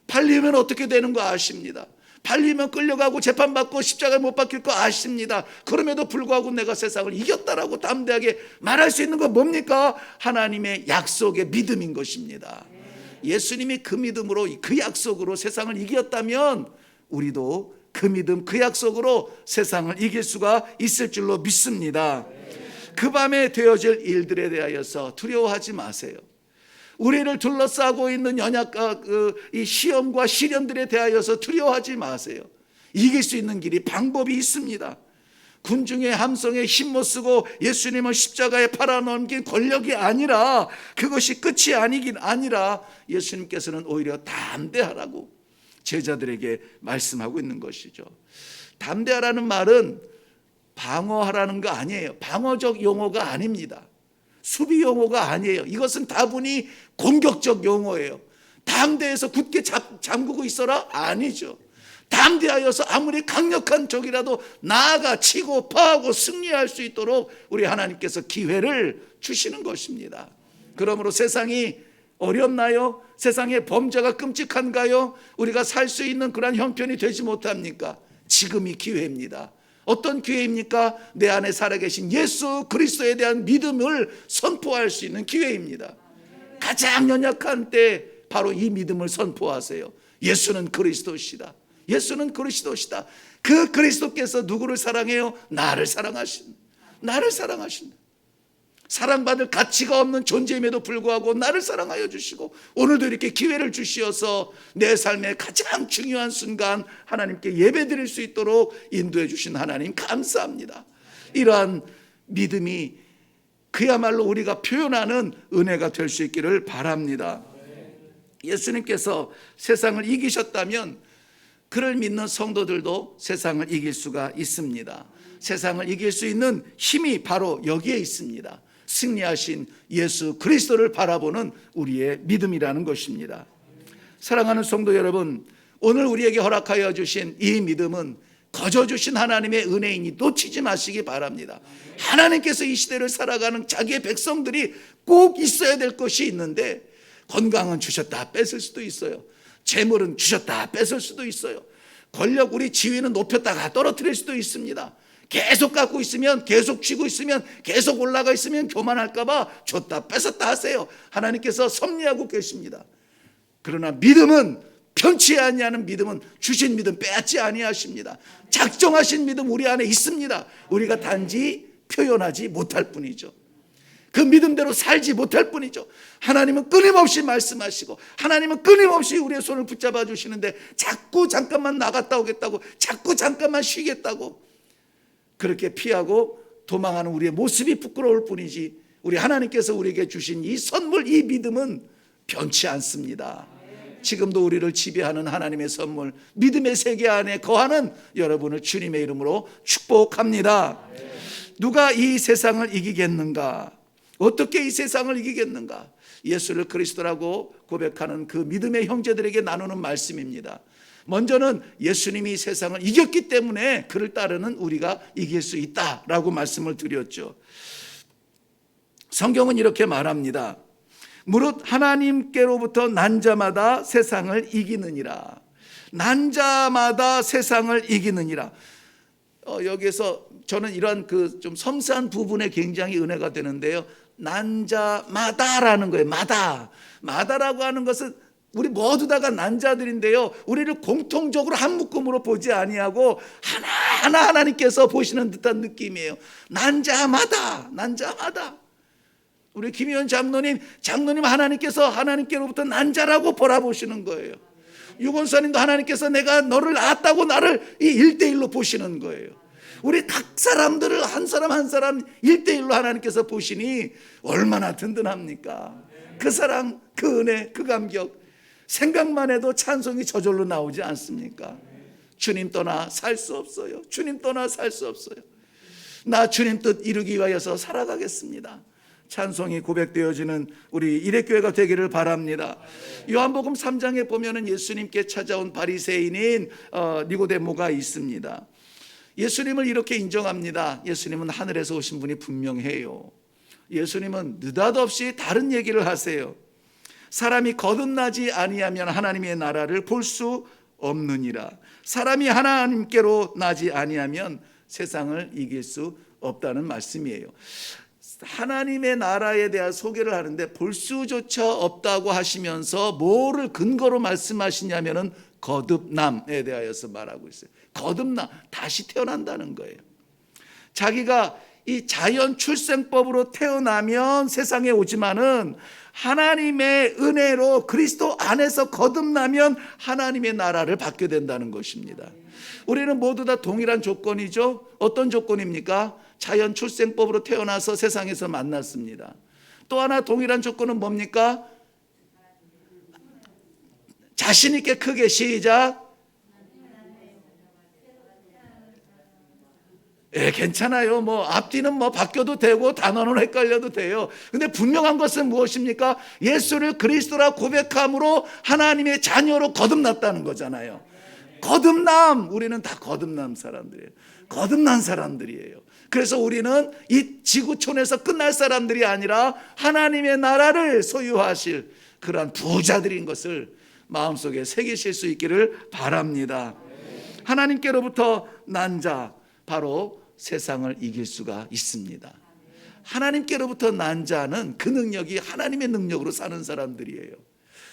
팔리면 어떻게 되는 거 아십니다. 팔리면 끌려가고 재판받고 십자가에 못 박힐 거 아십니다. 그럼에도 불구하고 내가 세상을 이겼다라고 담대하게 말할 수 있는 건 뭡니까? 하나님의 약속의 믿음인 것입니다. 예수님이 그 믿음으로, 그 약속으로 세상을 이겼다면 우리도 그 믿음, 그 약속으로 세상을 이길 수가 있을 줄로 믿습니다. 그 밤에 되어질 일들에 대하여서 두려워하지 마세요. 우리를 둘러싸고 있는 연약과 이 시험과 시련들에 대하여서 두려워하지 마세요. 이길 수 있는 길이 방법이 있습니다. 군중의 함성에 힘 못 쓰고 예수님을 십자가에 팔아넘긴 권력이 아니라, 그것이 끝이 아니라 예수님께서는 오히려 담대하라고 제자들에게 말씀하고 있는 것이죠. 담대하라는 말은 방어하라는 거 아니에요. 방어적 용어가 아닙니다. 수비 용어가 아니에요. 이것은 다분히 공격적 용어예요. 담대해서 굳게 잠그고 있어라? 아니죠. 담대하여서 아무리 강력한 적이라도 나아가 치고 파하고 승리할 수 있도록 우리 하나님께서 기회를 주시는 것입니다. 그러므로 세상이 어렵나요? 세상의 범죄가 끔찍한가요? 우리가 살 수 있는 그런 형편이 되지 못합니까? 지금이 기회입니다. 어떤 기회입니까? 내 안에 살아계신 예수 그리스도에 대한 믿음을 선포할 수 있는 기회입니다. 가장 연약한 때 바로 이 믿음을 선포하세요. 예수는 그리스도시다. 예수는 그리스도시다. 그 그리스도께서 누구를 사랑해요? 나를 사랑하신다. 나를 사랑하신다. 사랑받을 가치가 없는 존재임에도 불구하고 나를 사랑하여 주시고, 오늘도 이렇게 기회를 주시어서 내 삶의 가장 중요한 순간 하나님께 예배드릴 수 있도록 인도해 주신 하나님 감사합니다. 이러한 믿음이 그야말로 우리가 표현하는 은혜가 될 수 있기를 바랍니다. 예수님께서 세상을 이기셨다면 그를 믿는 성도들도 세상을 이길 수가 있습니다. 세상을 이길 수 있는 힘이 바로 여기에 있습니다. 승리하신 예수 그리스도를 바라보는 우리의 믿음이라는 것입니다. 사랑하는 성도 여러분, 오늘 우리에게 허락하여 주신 이 믿음은 거저 주신 하나님의 은혜이니 놓치지 마시기 바랍니다. 하나님께서 이 시대를 살아가는 자기의 백성들이 꼭 있어야 될 것이 있는데, 건강은 주셨다 뺏을 수도 있어요. 재물은 주셨다 뺏을 수도 있어요. 권력, 우리 지위는 높였다가 떨어뜨릴 수도 있습니다. 계속 갖고 있으면, 계속 쥐고 있으면, 계속 올라가 있으면 교만할까 봐 줬다 뺏었다 하세요. 하나님께서 섭리하고 계십니다. 그러나 믿음은, 편치 아니하는 믿음은 주신 믿음 빼앗지 아니하십니다. 작정하신 믿음 우리 안에 있습니다. 우리가 단지 표현하지 못할 뿐이죠. 그 믿음대로 살지 못할 뿐이죠. 하나님은 끊임없이 말씀하시고, 하나님은 끊임없이 우리의 손을 붙잡아 주시는데, 자꾸 잠깐만 나갔다 오겠다고, 자꾸 잠깐만 쉬겠다고 그렇게 피하고 도망하는 우리의 모습이 부끄러울 뿐이지, 우리 하나님께서 우리에게 주신 이 선물, 이 믿음은 변치 않습니다. 지금도 우리를 지배하는 하나님의 선물, 믿음의 세계 안에 거하는 여러분을 주님의 이름으로 축복합니다. 누가 이 세상을 이기겠는가? 어떻게 이 세상을 이기겠는가? 예수를 그리스도라고 고백하는 그 믿음의 형제들에게 나누는 말씀입니다. 먼저는 예수님이 세상을 이겼기 때문에 그를 따르는 우리가 이길 수 있다라고 말씀을 드렸죠. 성경은 이렇게 말합니다. 무릇 하나님께로부터 난 자마다 세상을 이기느니라. 난 자마다 세상을 이기느니라. 여기에서 저는 이런 그 좀 섬세한 부분에 굉장히 은혜가 되는데요. 난 자마다라는 거예요. 마다라고 하는 것은 우리 모두 다가 난자들인데요, 우리를 공통적으로 한 묶음으로 보지 아니하고 하나하나 하나님께서 보시는 듯한 느낌이에요. 난자마다. 우리 김희원 장로님 하나님께서 하나님께로부터 난자라고 바라보시는 거예요. 유건사님도 하나님께서 내가 너를 낳았다고 나를 이 1대1로 보시는 거예요. 우리 각 사람들을 한 사람 한 사람 1대1로 하나님께서 보시니 얼마나 든든합니까? 그 사랑, 그 은혜, 그 감격, 생각만 해도 찬송이 저절로 나오지 않습니까? 주님 떠나 살 수 없어요. 주님 떠나 살 수 없어요. 나 주님 뜻 이루기 위하여서 살아가겠습니다. 찬송이 고백되어지는 우리 일회교회가 되기를 바랍니다. 요한복음 3장에 보면은 예수님께 찾아온 바리새인인 니고데모가 있습니다. 예수님을 이렇게 인정합니다. 예수님은 하늘에서 오신 분이 분명해요. 예수님은 느닷없이 다른 얘기를 하세요. 사람이 거듭나지 아니하면 하나님의 나라를 볼 수 없느니라. 사람이 하나님께로 나지 아니하면 세상을 이길 수 없다는 말씀이에요. 하나님의 나라에 대한 소개를 하는데 볼 수조차 없다고 하시면서 뭐를 근거로 말씀하시냐면은 거듭남에 대하여서 말하고 있어요. 거듭남, 다시 태어난다는 거예요. 자기가 이 자연 출생법으로 태어나면 세상에 오지만은 하나님의 은혜로 그리스도 안에서 거듭나면 하나님의 나라를 받게 된다는 것입니다. 우리는 모두 다 동일한 조건이죠. 어떤 조건입니까? 자연 출생법으로 태어나서 세상에서 만났습니다. 또 하나 동일한 조건은 뭡니까? 자신 있게 크게 시작. 괜찮아요. 앞뒤는 바뀌어도 되고 단어는 헷갈려도 돼요. 근데 분명한 것은 무엇입니까? 예수를 그리스도라 고백함으로 하나님의 자녀로 거듭났다는 거잖아요. 거듭남. 우리는 다 거듭난 사람들이에요. 거듭난 사람들이에요. 그래서 우리는 이 지구촌에서 끝날 사람들이 아니라 하나님의 나라를 소유하실 그러한 부자들인 것을 마음속에 새기실 수 있기를 바랍니다. 하나님께로부터 난 자, 바로 세상을 이길 수가 있습니다. 하나님께로부터 난 자는 그 능력이 하나님의 능력으로 사는 사람들이에요.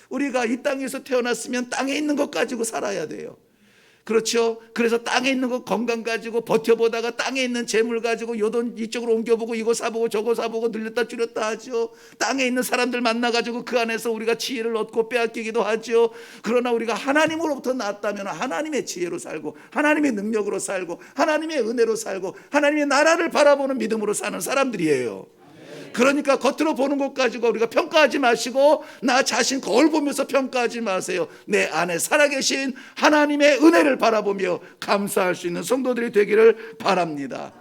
우리가 이 땅에서 태어났으면 땅에 있는 것 가지고 살아야 돼요. 그렇죠? 그래서 땅에 있는 것 건강 가지고 버텨보다가 땅에 있는 재물 가지고 요 돈 이쪽으로 옮겨보고 이거 사보고 저거 사보고 늘렸다 줄였다 하죠. 땅에 있는 사람들 만나가지고 그 안에서 우리가 지혜를 얻고 빼앗기기도 하죠. 그러나 우리가 하나님으로부터 났다면 하나님의 지혜로 살고 하나님의 능력으로 살고 하나님의 은혜로 살고 하나님의 나라를 바라보는 믿음으로 사는 사람들이에요. 그러니까 겉으로 보는 것 가지고 우리가 평가하지 마시고 나 자신 거울 보면서 평가하지 마세요. 내 안에 살아계신 하나님의 은혜를 바라보며 감사할 수 있는 성도들이 되기를 바랍니다.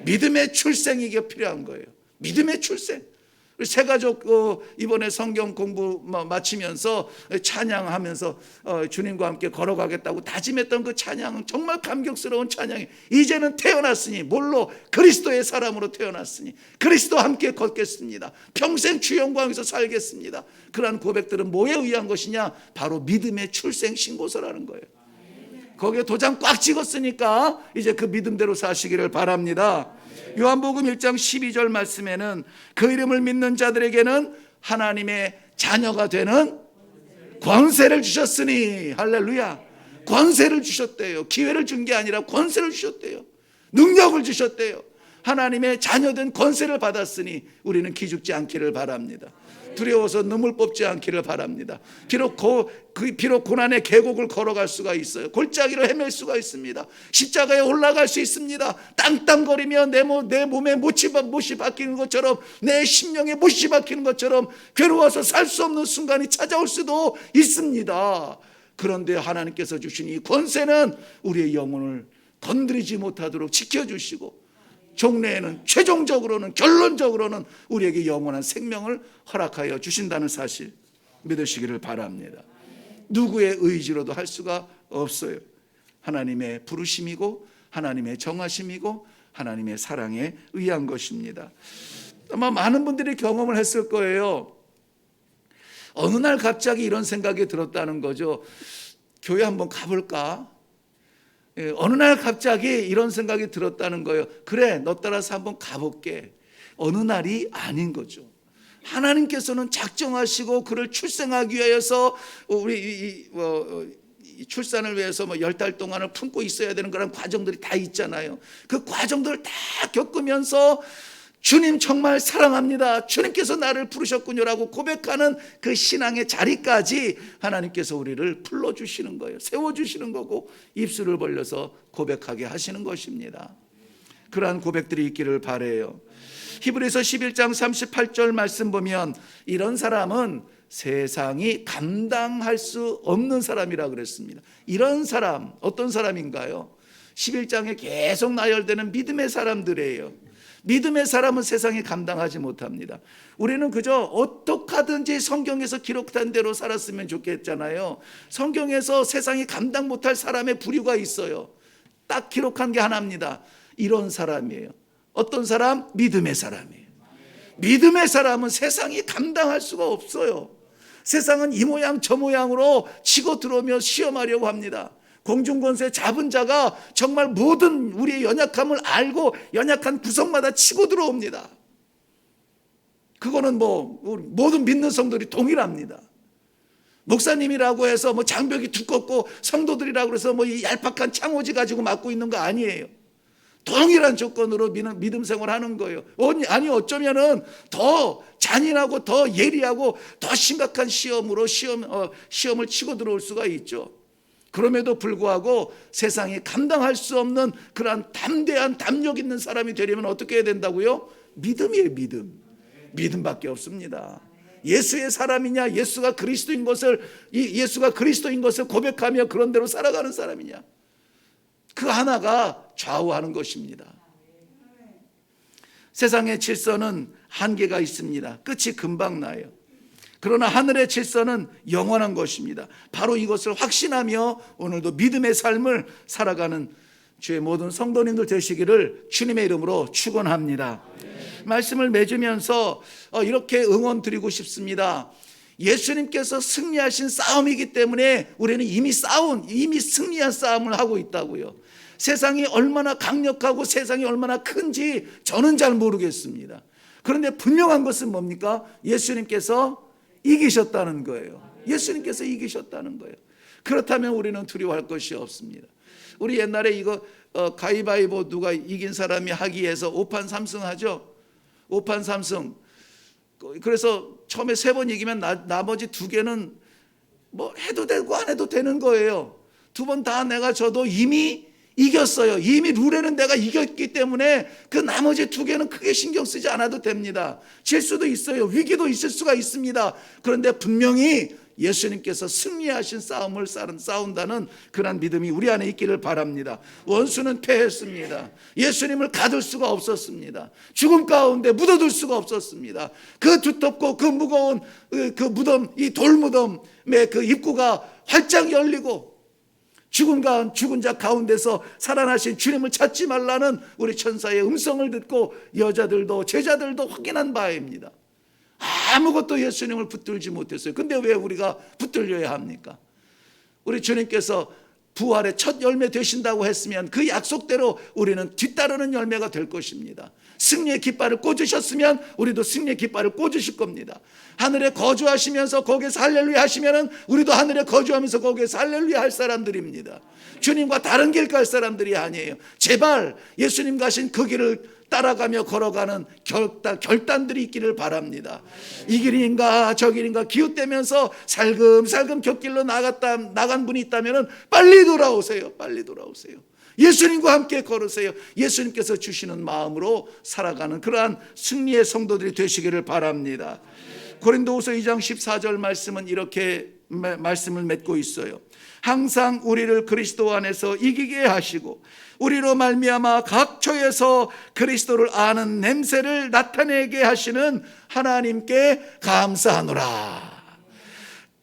믿음의 출생이 이게 필요한 거예요. 믿음의 출생. 우리 새가족 이번에 성경 공부 마치면서 찬양하면서 주님과 함께 걸어가겠다고 다짐했던 그 찬양은 정말 감격스러운 찬양이에요. 이제는 태어났으니 뭘로? 그리스도의 사람으로 태어났으니 그리스도와 함께 걷겠습니다. 평생 주 영광에서 살겠습니다. 그러한 고백들은 뭐에 의한 것이냐? 바로 믿음의 출생 신고서라는 거예요. 거기에 도장 꽉 찍었으니까 이제 그 믿음대로 사시기를 바랍니다. 요한복음 1장 12절 말씀에는 그 이름을 믿는 자들에게는 하나님의 자녀가 되는 권세를 주셨으니, 할렐루야, 권세를 주셨대요. 기회를 준 게 아니라 권세를 주셨대요. 능력을 주셨대요. 하나님의 자녀된 권세를 받았으니 우리는 기죽지 않기를 바랍니다. 두려워서 눈물 뽑지 않기를 바랍니다. 비록 고난의 계곡을 걸어갈 수가 있어요. 골짜기를 헤맬 수가 있습니다. 십자가에 올라갈 수 있습니다. 땅땅거리며 내 몸에 못이 박히는 것처럼, 내 심령에 못이 박히는 것처럼 괴로워서 살 수 없는 순간이 찾아올 수도 있습니다. 그런데 하나님께서 주신 이 권세는 우리의 영혼을 건드리지 못하도록 지켜주시고, 종래에는 최종적으로는 결론적으로는 우리에게 영원한 생명을 허락하여 주신다는 사실 믿으시기를 바랍니다. 누구의 의지로도 할 수가 없어요. 하나님의 부르심이고 하나님의 정하심이고 하나님의 사랑에 의한 것입니다. 아마 많은 분들이 경험을 했을 거예요. 어느 날 갑자기 이런 생각이 들었다는 거죠. 교회 한번 가볼까? 어느 날 갑자기 이런 생각이 들었다는 거예요. 그래, 너 따라서 한번 가볼게. 어느 날이 아닌 거죠. 하나님께서는 작정하시고 그를 출생하기 위해서 우리 출산을 위해서 10달 동안을 품고 있어야 되는 그런 과정들이 다 있잖아요. 그 과정들을 다 겪으면서 주님 정말 사랑합니다, 주님께서 나를 부르셨군요라고 고백하는 그 신앙의 자리까지 하나님께서 우리를 불러주시는 거예요. 세워주시는 거고 입술을 벌려서 고백하게 하시는 것입니다. 그러한 고백들이 있기를 바라요. 히브리서 11장 38절 말씀 보면 이런 사람은 세상이 감당할 수 없는 사람이라 그랬습니다. 이런 사람, 어떤 사람인가요? 11장에 계속 나열되는 믿음의 사람들이에요. 믿음의 사람은 세상이 감당하지 못합니다. 우리는 그저 어떻게 하든지 성경에서 기록한 대로 살았으면 좋겠잖아요. 성경에서 세상이 감당 못할 사람의 부류가 있어요. 딱 기록한 게 하나입니다. 이런 사람이에요. 어떤 사람? 믿음의 사람이에요. 믿음의 사람은 세상이 감당할 수가 없어요. 세상은 이 모양 저 모양으로 치고 들어오며 시험하려고 합니다. 공중권세 잡은 자가 정말 모든 우리의 연약함을 알고 연약한 구석마다 치고 들어옵니다. 그거는 모든 믿는 성도들이 동일합니다. 목사님이라고 해서 장벽이 두껍고 성도들이라고 해서 이 얄팍한 창호지 가지고 맞고 있는 거 아니에요. 동일한 조건으로 믿음 생활하는 거예요. 아니 어쩌면은 더 잔인하고 더 예리하고 더 심각한 시험을 치고 들어올 수가 있죠. 그럼에도 불구하고 세상이 감당할 수 없는 그러한 담대한 담력 있는 사람이 되려면 어떻게 해야 된다고요? 믿음이에요. 믿음밖에 없습니다. 예수의 사람이냐, 예수가 그리스도인 것을 고백하며 그런 대로 살아가는 사람이냐, 그 하나가 좌우하는 것입니다. 세상의 질서는 한계가 있습니다. 끝이 금방 나요. 그러나 하늘의 질서는 영원한 것입니다. 바로 이것을 확신하며 오늘도 믿음의 삶을 살아가는 주의 모든 성도님들 되시기를 주님의 이름으로 축원합니다. 말씀을 맺으면서 이렇게 응원 드리고 싶습니다. 예수님께서 승리하신 싸움이기 때문에 우리는 이미 승리한 싸움을 하고 있다고요. 세상이 얼마나 강력하고 세상이 얼마나 큰지 저는 잘 모르겠습니다. 그런데 분명한 것은 뭡니까? 예수님께서 이기셨다는 거예요. 예수님께서 이기셨다는 거예요. 그렇다면 우리는 두려워할 것이 없습니다. 우리 옛날에 이거 가위바위보 누가 이긴 사람이 하기에서 5판 3승 하죠. 5판 3승. 그래서 처음에 3번 이기면 나머지 2개는 뭐 해도 되고 안 해도 되는 거예요. 2번 다 내가 져도 이미 이겼어요. 이미 룰에는 내가 이겼기 때문에 그 나머지 2개는 크게 신경 쓰지 않아도 됩니다. 질 수도 있어요. 위기도 있을 수가 있습니다. 그런데 분명히 예수님께서 승리하신 싸움을 싸운다는 그런 믿음이 우리 안에 있기를 바랍니다. 원수는 패했습니다. 예수님을 가둘 수가 없었습니다. 죽음 가운데 묻어둘 수가 없었습니다. 그 두텁고 그 무거운 그 무덤, 이 돌무덤의 그 입구가 활짝 열리고 죽은 자 가운데서 살아나신 주님을 찾지 말라는 우리 천사의 음성을 듣고 여자들도 제자들도 확인한 바입니다. 아무것도 예수님을 붙들지 못했어요. 근데 왜 우리가 붙들려야 합니까? 우리 주님께서 부활의 첫 열매 되신다고 했으면 그 약속대로 우리는 뒤따르는 열매가 될 것입니다. 승리의 깃발을 꽂으셨으면 우리도 승리의 깃발을 꽂으실 겁니다. 하늘에 거주하시면서 거기에서 할렐루야 하시면은 우리도 하늘에 거주하면서 거기에서 할렐루야 할 사람들입니다. 주님과 다른 길 갈 사람들이 아니에요. 제발 예수님 가신 그 길을 따라가며 걸어가는 결단들이 있기를 바랍니다. 이 길인가 저 길인가 기웃대면서 살금살금 곁길로 나간 분이 있다면 빨리 돌아오세요. 빨리 돌아오세요. 예수님과 함께 걸으세요. 예수님께서 주시는 마음으로 살아가는 그러한 승리의 성도들이 되시기를 바랍니다. 고린도후서 2장 14절 말씀은 이렇게 말씀을 맺고 있어요. 항상 우리를 그리스도 안에서 이기게 하시고 우리로 말미암아 각 처에서 그리스도를 아는 냄새를 나타내게 하시는 하나님께 감사하노라.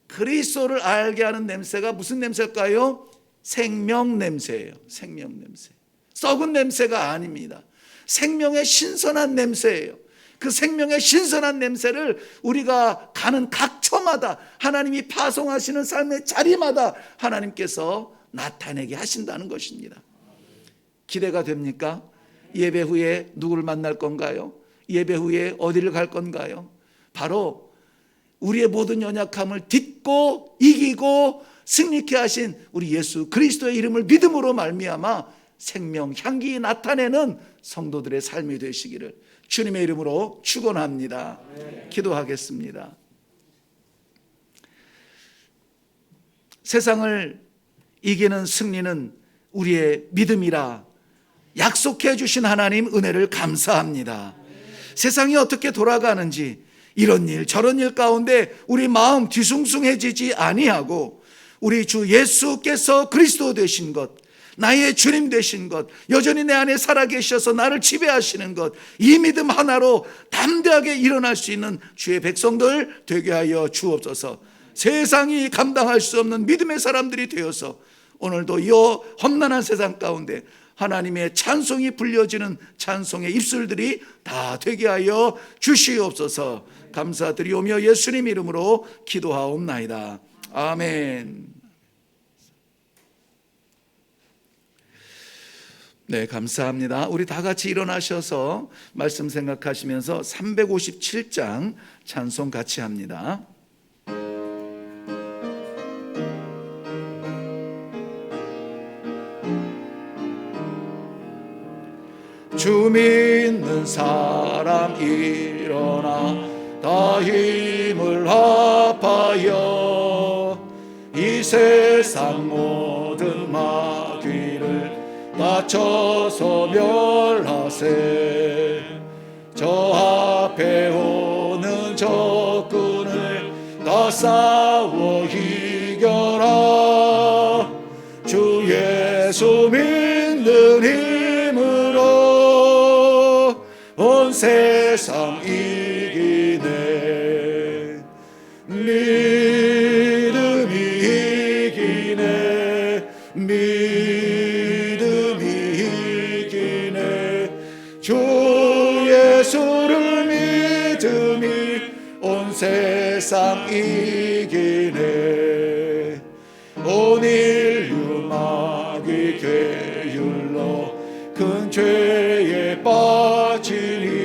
그리스도를 알게 하는 냄새가 무슨 냄새일까요? 생명 냄새예요. 생명 냄새. 썩은 냄새가 아닙니다. 생명의 신선한 냄새예요. 그 생명의 신선한 냄새를 우리가 가는 각 처마다 하나님이 파송하시는 삶의 자리마다 하나님께서 나타내게 하신다는 것입니다. 기대가 됩니까? 예배 후에 누구를 만날 건가요? 예배 후에 어디를 갈 건가요? 바로 우리의 모든 연약함을 딛고 이기고 승리케 하신 우리 예수 그리스도의 이름을 믿음으로 말미암아 생명 향기 나타내는 성도들의 삶이 되시기를 주님의 이름으로 축원합니다. 기도하겠습니다. 세상을 이기는 승리는 우리의 믿음이라 약속해 주신 하나님 은혜를 감사합니다. 세상이 어떻게 돌아가는지 이런 일 저런 일 가운데 우리 마음 뒤숭숭해지지 아니하고 우리 주 예수께서 그리스도 되신 것, 나의 주님 되신 것, 여전히 내 안에 살아계셔서 나를 지배하시는 것, 이 믿음 하나로 담대하게 일어날 수 있는 주의 백성들 되게 하여 주옵소서. 세상이 감당할 수 없는 믿음의 사람들이 되어서 오늘도 이 험난한 세상 가운데 하나님의 찬송이 불려지는 찬송의 입술들이 다 되게 하여 주시옵소서. 감사드리오며 예수님 이름으로 기도하옵나이다. 아멘. 네, 감사합니다. 우리 다 같이 일어나셔서 말씀 생각하시면서 357장 찬송 같이 합니다. 주 믿는 사람 일어나 다 힘을 합하여 이 세상 모든 마귀를 낮춰서 멸하세. 저 앞에 오는 적군을 다 싸워 이겨라. 주 예수 믿는 힘으로 온 세상 이기네. 믿음이 이기네. 믿음이 이기네. 주 예수를 믿음이 온 세상 이기네. 온 인류 마귀 계율로 큰 죄에 빠지니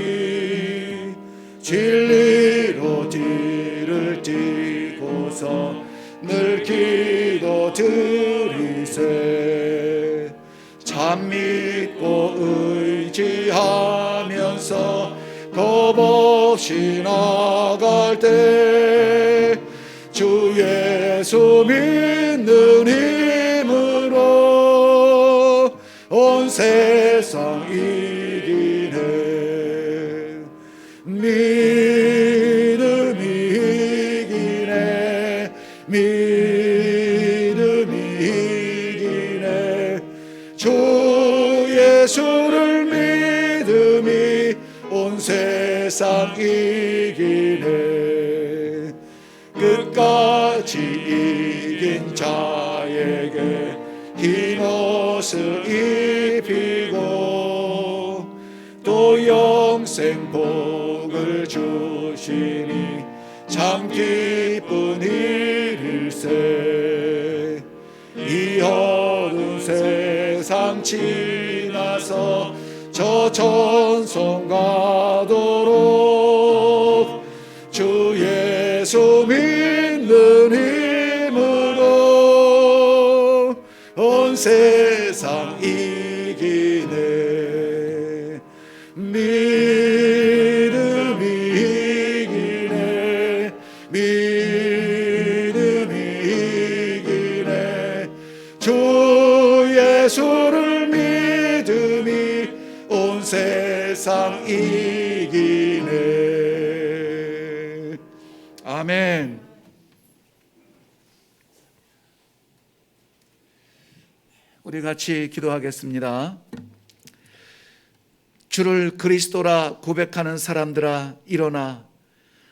진리로 뒤를 띠고서 늘 기도 드리세. 참 믿고 의지하면서 겁없이 나갈 때 주 예수 믿는 힘으로 온 세상 이기네. 믿음이 이기네. 믿음이 이기네. 주 예수를 믿음이 온 세상 이기네. 끝까지 이긴 자에게 흰 옷을 입히고 또 영생 복을 주시니 참 기쁜 일일세. 이 어두운 세상 지나서 저 천성 가도록 주 예수 믿는 힘으로 온 세상 이기네. 믿음이 이기네. 믿음이 이기네. 주 예수를 믿음이 온 세상 이기네. 아멘. 우리 같이 기도하겠습니다. 주를 그리스도라 고백하는 사람들아 일어나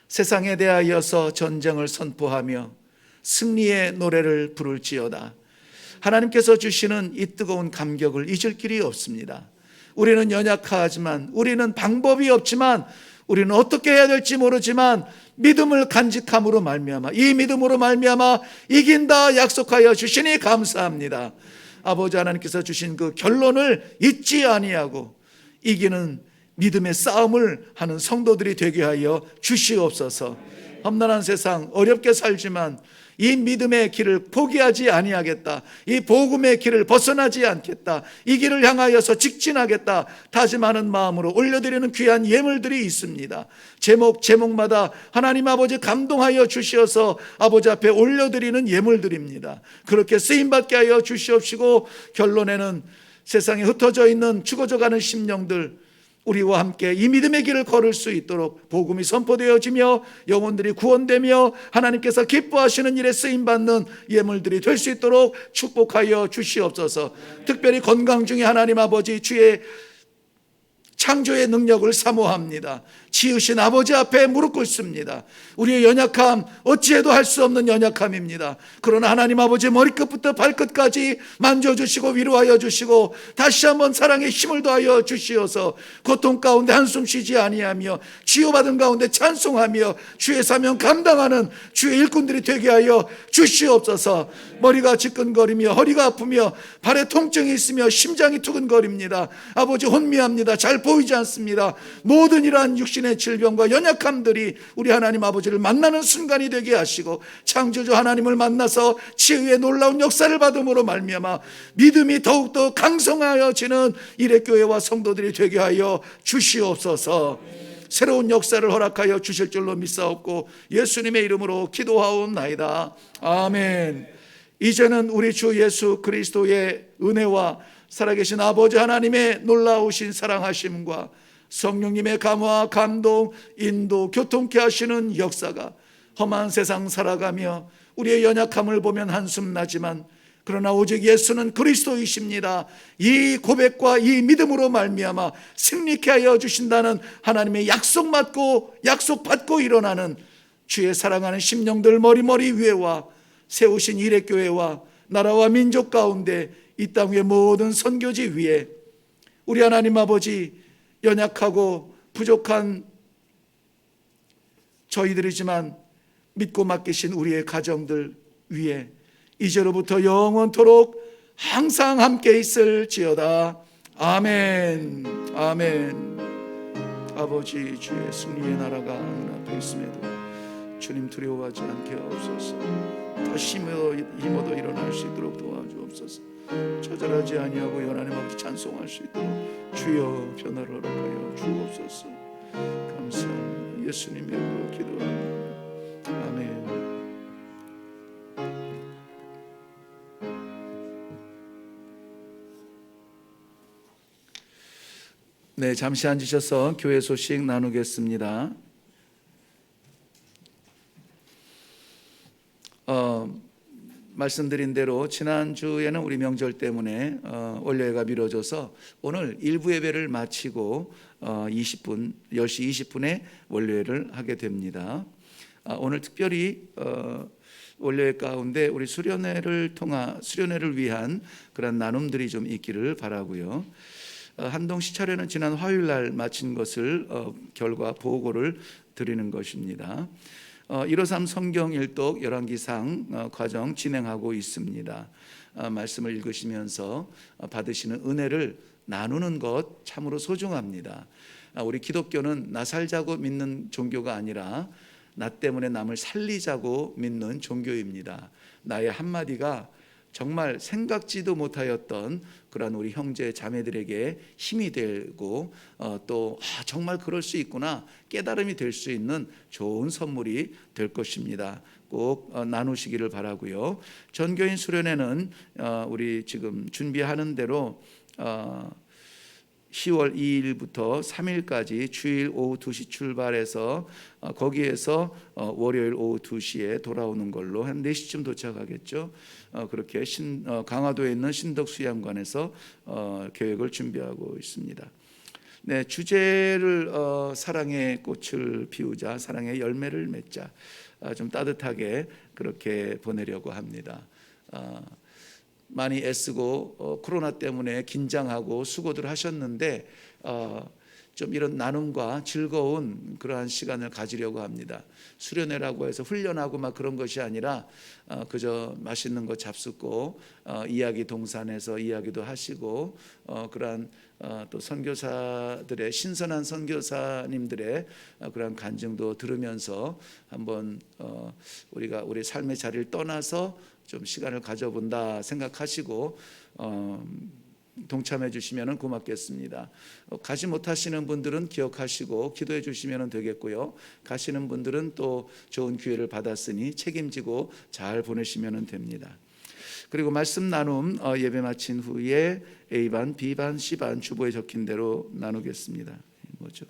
세상에 대하여서 전쟁을 선포하며 승리의 노래를 부를지어다. 하나님께서 주시는 이 뜨거운 감격을 잊을 길이 없습니다. 우리는 연약하지만, 우리는 방법이 없지만, 우리는 어떻게 해야 될지 모르지만 믿음을 간직함으로 말미암아, 이 믿음으로 말미암아 이긴다 약속하여 주시니 감사합니다. 아버지 하나님께서 주신 그 결론을 잊지 아니하고 이기는 믿음의 싸움을 하는 성도들이 되게 하여 주시옵소서. 험난한 세상 어렵게 살지만 이 믿음의 길을 포기하지 아니하겠다. 이 복음의 길을 벗어나지 않겠다. 이 길을 향하여서 직진하겠다. 다짐하는 마음으로 올려드리는 귀한 예물들이 있습니다. 제목마다 하나님 아버지 감동하여 주시어서 아버지 앞에 올려드리는 예물들입니다. 그렇게 쓰임받게 하여 주시옵시고 결론에는 세상에 흩어져 있는 죽어져가는 심령들, 우리와 함께 이 믿음의 길을 걸을 수 있도록 복음이 선포되어지며 영혼들이 구원되며 하나님께서 기뻐하시는 일에 쓰임받는 예물들이 될 수 있도록 축복하여 주시옵소서. 특별히 건강 중에 하나님 아버지 주의 창조의 능력을 사모합니다. 지으신 아버지 앞에 무릎 꿇습니다. 우리의 연약함 어찌해도 할 수 없는 연약함입니다. 그러나 하나님 아버지 머리끝부터 발끝까지 만져주시고 위로하여 주시고 다시 한번 사랑의 힘을 더하여 주시어서 고통 가운데 한숨 쉬지 아니하며 치유받은 가운데 찬송하며 주의 사명 감당하는 주의 일꾼들이 되게 하여 주시옵소서. 머리가 지끈거리며 허리가 아프며 발에 통증이 있으며 심장이 두근거립니다. 아버지 혼미합니다. 잘 보이지 않습니다. 모든 이러한 육신의 육신의 질병과 연약함들이 우리 하나님 아버지를 만나는 순간이 되게 하시고, 창조주 하나님을 만나서 치유의 놀라운 역사를 받음으로 말미암아 믿음이 더욱더 강성하여지는 이레교회와 성도들이 되게 하여 주시옵소서. 새로운 역사를 허락하여 주실 줄로 믿사옵고 예수님의 이름으로 기도하옵나이다. 아멘. 이제는 우리 주 예수 그리스도의 은혜와 살아계신 아버지 하나님의 놀라우신 사랑하심과 성령님의 감화, 감동, 인도, 교통케 하시는 역사가 험한 세상 살아가며 우리의 연약함을 보면 한숨 나지만 그러나 오직 예수는 그리스도이십니다, 이 고백과 이 믿음으로 말미암아 승리케 하여 주신다는 하나님의 약속받고 일어나는 주의 사랑하는 심령들 머리머리 위에와 세우신 이레교회와 나라와 민족 가운데 이 땅 위의 모든 선교지 위에 우리 하나님 아버지, 연약하고 부족한 저희들이지만 믿고 맡기신 우리의 가정들 위에 이제로부터 영원토록 항상 함께 있을지어다. 아멘. 아멘. 아버지, 주의 승리의 나라가 눈앞에 있음에도 주님 두려워하지 않게 하옵소서. 다시 힘어도 일어날 수 있도록 도와주옵소서. 처절하지 아니하고 하나님 아버지 찬송할 수 있도록 주여 변화를 허락하여 주옵소서. 감사합니다. 예수님 이름으로 기도합니다. 아멘. 네, 잠시 앉으셔서 교회 소식 나누겠습니다. 말씀드린 대로 지난주에는 우리 명절 때문에 월요회가 미뤄져서 오늘 일부 예배를 마치고 10시 20분에 월요회를 하게 됩니다. 오늘 특별히 월요회 가운데 우리 수련회를 위한 그런 나눔들이 좀 있기를 바라고요. 한동 시찰회는 지난 화요일 날 마친 것을 결과 보고를 드리는 것입니다. 153 성경 일독 열왕기상 과정 진행하고 있습니다. 말씀을 읽으시면서 받으시는 은혜를 나누는 것 참으로 소중합니다. 우리 기독교는 나 살자고 믿는 종교가 아니라 나 때문에 남을 살리자고 믿는 종교입니다. 나의 한마디가 정말 생각지도 못하였던 그런 우리 형제 자매들에게 힘이 되고 또 정말 그럴 수 있구나 깨달음이 될 수 있는 좋은 선물이 될 것입니다. 꼭 나누시기를 바라고요. 전교인 수련회는 우리 지금 준비하는 대로 10월 2일부터 3일까지 주일 오후 2시 출발해서 거기에서 월요일 오후 2시에 돌아오는 걸로 한 4시쯤 도착하겠죠. 그렇게 강화도에 있는 신덕수양관에서 계획을 준비하고 있습니다. 네, 주제를 사랑의 꽃을 피우자, 사랑의 열매를 맺자, 좀 따뜻하게 그렇게 보내려고 합니다. 많이 애쓰고 코로나 때문에 긴장하고 수고들 하셨는데 좀 이런 나눔과 즐거운 그러한 시간을 가지려고 합니다. 수련회라고 해서 훈련하고 막 그런 것이 아니라 그저 맛있는 거 잡숫고 이야기 동산에서 이야기도 하시고 그러한 또 선교사들의 신선한 선교사님들의 그러한 간증도 들으면서 한번 우리가 우리 삶의 자리를 떠나서 좀 시간을 가져본다 생각하시고 동참해 주시면 고맙겠습니다. 가지 못하시는 분들은 기억하시고 기도해 주시면 되겠고요. 가시는 분들은 또 좋은 기회를 받았으니 책임지고 잘 보내시면 됩니다. 그리고 말씀 나눔 예배 마친 후에 A반, B반, C반 주보에 적힌 대로 나누겠습니다. 뭐죠?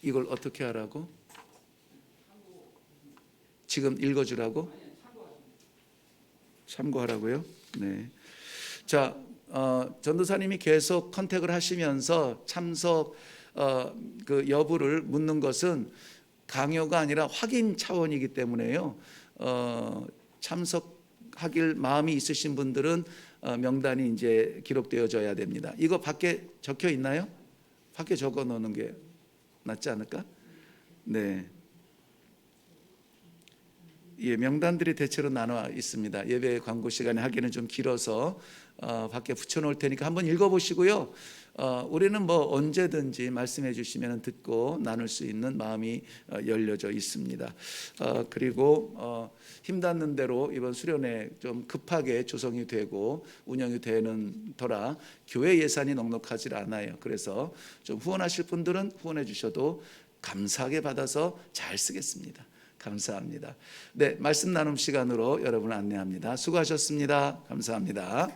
이걸 어떻게 하라고? 지금 읽어주라고? 참고하라고요? 네. 자, 전도사님이 계속 컨택을 하시면서 참석 그 여부를 묻는 것은 강요가 아니라 확인 차원이기 때문에요. 참석하길 마음이 있으신 분들은 명단이 이제 기록되어져야 됩니다. 이거 밖에 적혀 있나요? 밖에 적어 놓는 게 낫지 않을까? 네. 예, 명단들이 대체로 나눠 있습니다. 예배 광고 시간에 하기는 좀 길어서 밖에 붙여놓을 테니까 한번 읽어보시고요. 우리는 뭐 언제든지 말씀해 주시면 듣고 나눌 수 있는 마음이 열려져 있습니다. 그리고 힘닿는 대로 이번 수련회 좀 급하게 조성이 되고 운영이 되는 터라 교회 예산이 넉넉하지 않아요. 그래서 좀 후원하실 분들은 후원해 주셔도 감사하게 받아서 잘 쓰겠습니다. 감사합니다. 네, 말씀 나눔 시간으로 여러분을 안내합니다. 수고하셨습니다. 감사합니다.